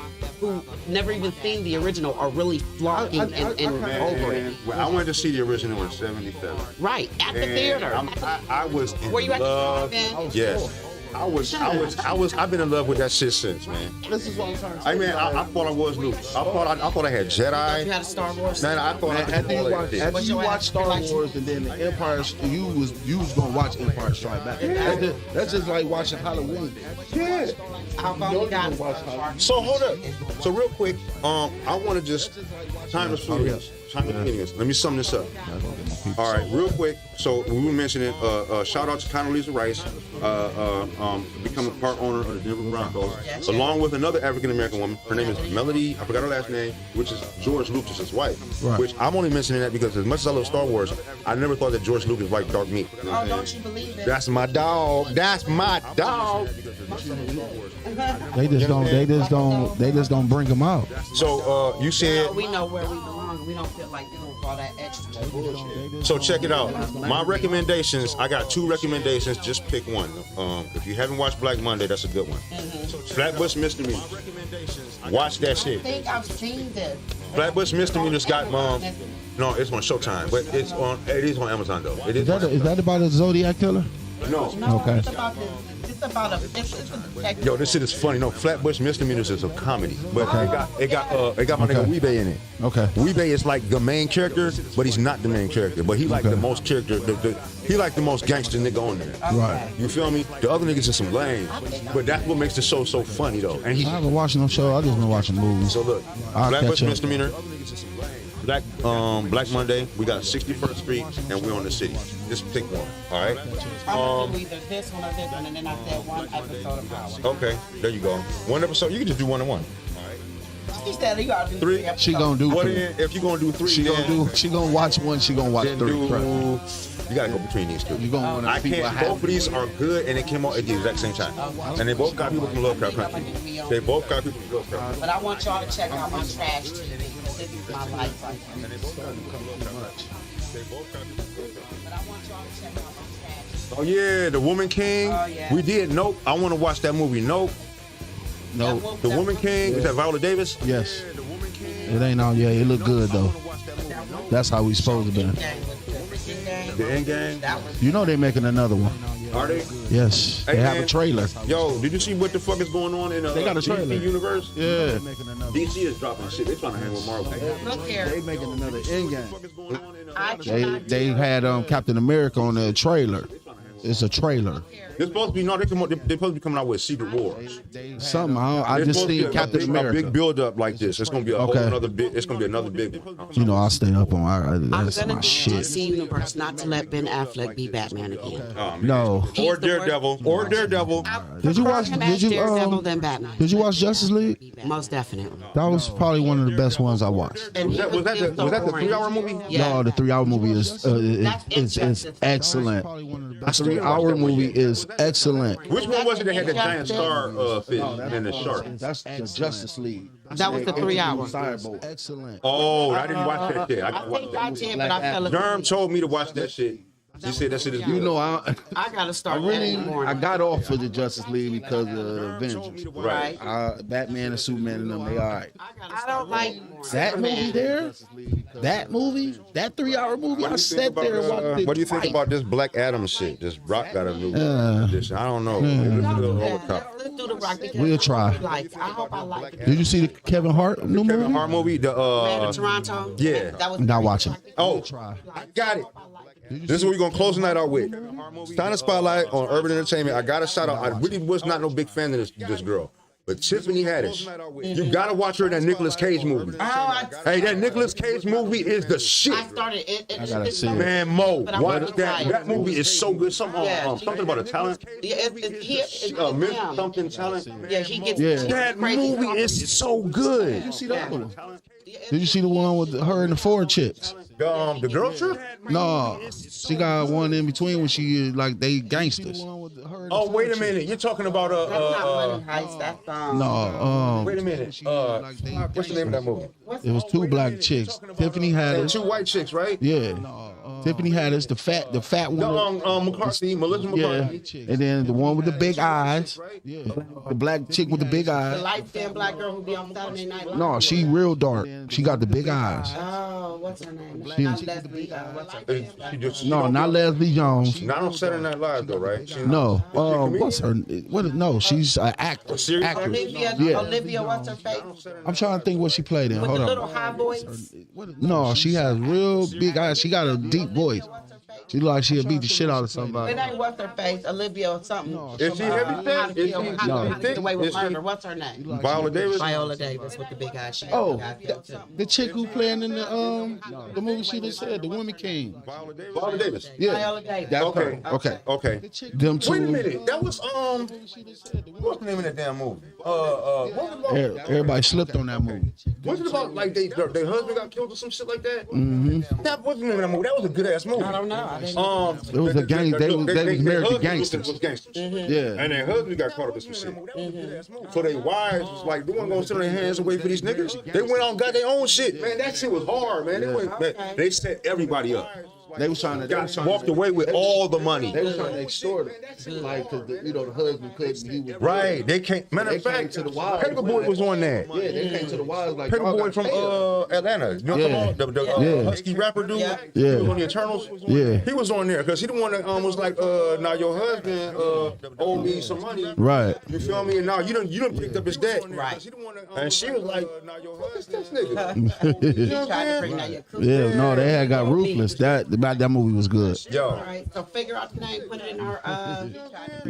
who never even seen the original are really flocking and over it. Well, I went to see the original in '77. Right at the And theater. I was in Were you at the love. drive-in? Yes. I've been in love with that shit since, man. This is what I'm trying to say. I mean, I thought I was Luke. I thought I had You Jedi. had a Star Wars. Man, I thought I After you watch, What's your Star ass? Wars and then the Empire, you was gonna watch Empire Strike Back. That's just like watching Halloween. Yeah. I've only got Watch Halloween. So hold up. So real quick, I want to just time the food. simultaneous. Let me sum this up. All right, real quick. So we were mentioning, shout out to Condoleezza Rice, becoming part owner of the Denver Broncos, along with another African American woman. Her name is Melody. I forgot her last name, which is George Lucas's wife. Right. Which I'm only mentioning that because as much as I love Star Wars, I never thought that George Lucas liked dark meat. You know what I'm Don't saying? you believe it? That's my dog. That's my dog. They just don't bring them out. So you said. We know where we belong. We don't feel like doing all that extra bullshit. So check it out. My recommendations. I got 2 recommendations. Just pick one. If you haven't watched Black Monday, that's a good one. Flatbush Misdemeanor. Watch that I shit. think I've seen this. Flatbush Misdemeanor's got no, it's on Showtime, but it is on Amazon though. It is. Is that about a Zodiac killer? No. No, Okay. it's about this. It's about a detective. Yo, this shit is funny. No, Flatbush Misdemeanors is a comedy, but it got my nigga Weebay in it. Okay. Weebay is like the main character, but he's not the main character. But he like the most character. He like the most gangster nigga on there. Right. You feel me? The other niggas are some lames, but that's what makes the show so funny though. And I haven't watched no show. I just been watching movies. So look, I'll Flatbush catch up. Misdemeanor, Black Monday. We got 61st Street, and we're on the city. Just pick one. All right. I'm gonna do either this one or this one, and then I said one episode of Power. Okay. There you go. One episode. You can just do 1 and 1. He said you gotta do 3. 3 episodes. She gonna do What 3. if you gonna do 3? She gonna watch 1. She gonna watch then 3. do. Right. You gotta go between these 2. You gonna wanna I see what can't. Both happens. of these are good, and they came out at the exact same time. And they both got people from Lovecraft Country. They both got people from Lovecraft Country. But I want y'all to check out my trash TV because this is my life right here. But I want y'all to check out my trash. Oh yeah, The Woman King. Oh, yeah. We did. Nope. I want to watch that movie. Nope. No. The Woman King. Is that Viola Davis? Yes. It ain't out yet. It look good though. That's how we supposed to be. The End Game. You know they making another one. Are they? Yes. They Hey, have man. a trailer. Yo, did you see what the fuck is going on in the They got a trailer. DC universe? Yeah. DC is dropping shit. They're trying to hang with Marvel. Look here. They making another end game. I cannot They do had Captain America on the trailer. It's a trailer. They're supposed to be they're supposed to be coming out with Secret Wars. Something. I It's just supposed to seen be Captain a America. big build up like this. It's gonna be a whole Okay. another big. It's gonna be another big one. You know, I stay up on. I'm That's gonna my do shit. DC Universe not to let Ben Affleck be Batman again. No. Or Daredevil. Or Daredevil. Did you Prefer watch? him Did as you Daredevil than Batman? Did you watch Justice League? Most definitely. That was probably one of the best ones I watched. And he Was that still the orange. 3-hour movie? Yeah. No, the 3-hour movie is excellent. The 3-hour movie is excellent. Which one was it that had the giant star fish and the shark? That's the Justice League. That was the 3 hour. Excellent. Oh, I didn't watch that shit. I I gotta watch think I that. did, but I fell asleep. Germ told me to watch that shit. He said that shit is good. You know, I gotta start that in the morning. I got off of the Justice League because of the Avengers. Right. Batman and Superman and them, they all right. I don't like That movie there, that movie, that 3-hour movie, I sat there and watched it. What do you think twice. about this Black Adam shit? This Rock got a new edition. I don't know. It's a little over the top. Let's do the rock because We'll try. Like, I hope I like it. Did you see the Kevin Hart new Kevin movie? Hart movie. Man of Toronto. yeah. That was Not watching. Oh, I got it. This is what we're gonna close the night out with. Shine a spotlight on Urban Entertainment. I got a shout out. I really was not no big fan of this girl. But Tiffany Haddish, you gotta watch her in that Nicolas Cage movie. Hey, that Nicolas Cage movie is the shit. I started it. I gotta see it. Man, Mo, But I watch wasn't that. tired. That movie is so good. Something about a talent. Yeah, it's Miss him. something talent. Yeah, he gets. Yeah. he That gets crazy movie is so good. Did you see that one? Did you see the one with her and the 4 chicks? The girl trip? No, she got one in between when she like they gangsters. Oh, wait a minute. You're talking about That's not Money Heist. That's No, wait a minute. What's the name of that movie? it was 2 black chicks. Tiffany Haddish. 2 white chicks, right? Yeah, Tiffany Haddish, the fat one. McCarthy, Melissa Yeah, McCarthy. and then the one with the big eyes, the black chick with the big the eyes. light skinned black girl who be on Saturday Night Live. No, she real dark. She got the big eyes. Oh, what's her name? She- Not Leslie. What's her name? She just, No, not Leslie Jones. Not on Saturday Night Live though, right? No, what's her? What? No, she's an actor. serious Actress. Olivia. Yeah. Olivia. What's her face? I'm trying to think what she played in. With Hold the little on. high voice. No, she has real big eyes. She got a deep voice. What's her face? She look like she'll beat the shit out of somebody. It ain't what's her face, Olivia or something. Is she heavy set? Is she How to get away with Is she murder? What's her name? Viola Davis? Viola Davis with the big eyes. She Oh, got killed too. the chick who playing in the movie she just said, The Woman King. Viola Davis. Yeah. Viola Davis. That's Okay. her. Okay. Okay. Them two. Wait a minute. That was what's the name of that damn movie? What was it about? Everybody slipped on that movie. Was it about like their husband got killed or some shit like that? Mm-hmm. That wasn't the name of that movie. That was a good ass movie. I don't know. I didn't It was a gang. They was married to gangsters. Was gangsters. Yeah. And their husband got caught up in some shit. So their wives was like, they weren't gonna sit on their hands and wait for these niggas. They went out and got their own shit. Man, that shit was hard, man. They set everybody up. They was trying to Walked away with all the money. They was trying to extort it, like, cause the husband couldn't. He was Right. They came. Matter of fact, to the wives. Paperboy was on that. Yeah, they came to the wives like Paperboy from Atlanta. You know what I'm talking about? The husky rapper dude. Yeah. He was on the Eternals. Yeah. He was on there because he the one that was like, now your husband owed me some money. Right. You feel me? And now you done picked up his debt. Right. And she was like, what's this nigga? You know what tried to I'm bring saying? that. Yeah, no, they had got ruthless. That movie was good. Yo. All right. So figure out the name. Put it in our.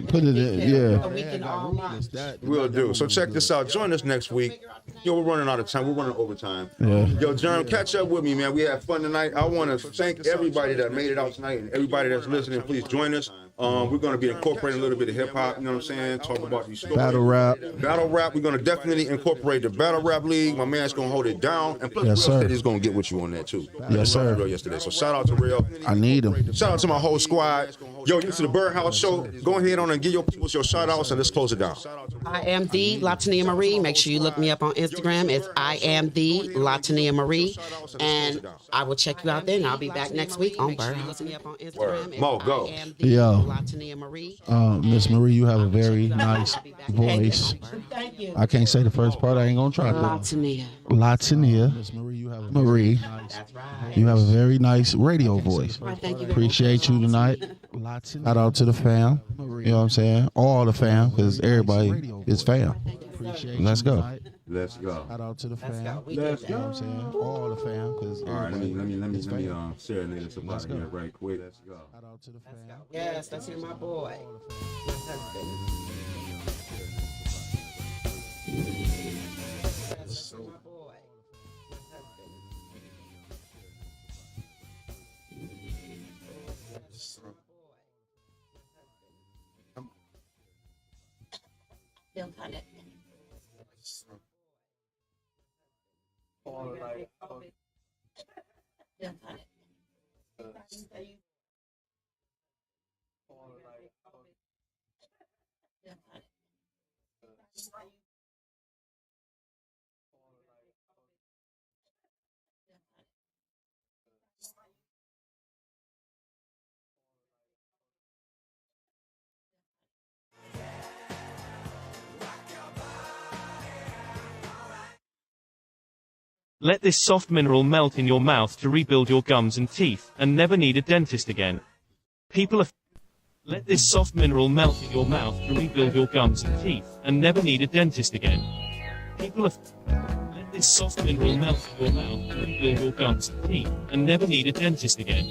Put it in, yeah. So we can all mind. Will do. So check this out. Join us next week. Yo, we're running out of time. We're running overtime. Yeah. Yo, Jerm, catch up with me, man. We had fun tonight. I want to thank everybody that made it out tonight and everybody that's listening. Please join us. We're going to be incorporating a little bit of hip hop, you know what I'm saying? Talk about these stories. Battle rap. Battle rap. We're going to definitely incorporate the Battle Rap League. My man's going to hold it down. And plus, Yes, Will sir. said he's going to get with you on that, too. Yes, sir. Real yesterday. So shout out to Real. I need him. Shout out to my whole squad. Yo, you to the Birdhouse Show. Go ahead on and give your people your shout outs and let's close it down. I am the Latinia Marie. Make sure you look me up on Instagram. It's I am the Latinia Marie. And I will check you out there. And I'll be back next week on Birdhouse. Look me up on Instagram. It's Mo, go. I am the Yo. Latinia Marie. Miss Marie, you have a very nice voice. Thank you. I can't say the first part. I ain't gonna try to. Latinia. Latinia. Marie, That's right. you have a very nice radio voice. Well, thank you. Appreciate you tonight. Shout out to the fam. You know what I'm saying? All the fam, because everybody is fam. Let's go. Let's go. Shout out to the Let's fam. go. We Let's did You know that. what I'm saying? All the fam, because All right, let me serenade us about go. here right quick. Let's go. Shout out to the fam. Yes, let's hear my boy. My husband. Let's hear my boy. My husband. Bill Connett. Bill Connett. Let this soft mineral melt in your mouth to rebuild your gums and teeth, and never need a dentist again. People are. Let this soft mineral melt in your mouth to rebuild your gums and teeth, and never need a dentist again. People are. Let this soft mineral melt in your mouth to rebuild your gums and teeth, and never need a dentist again.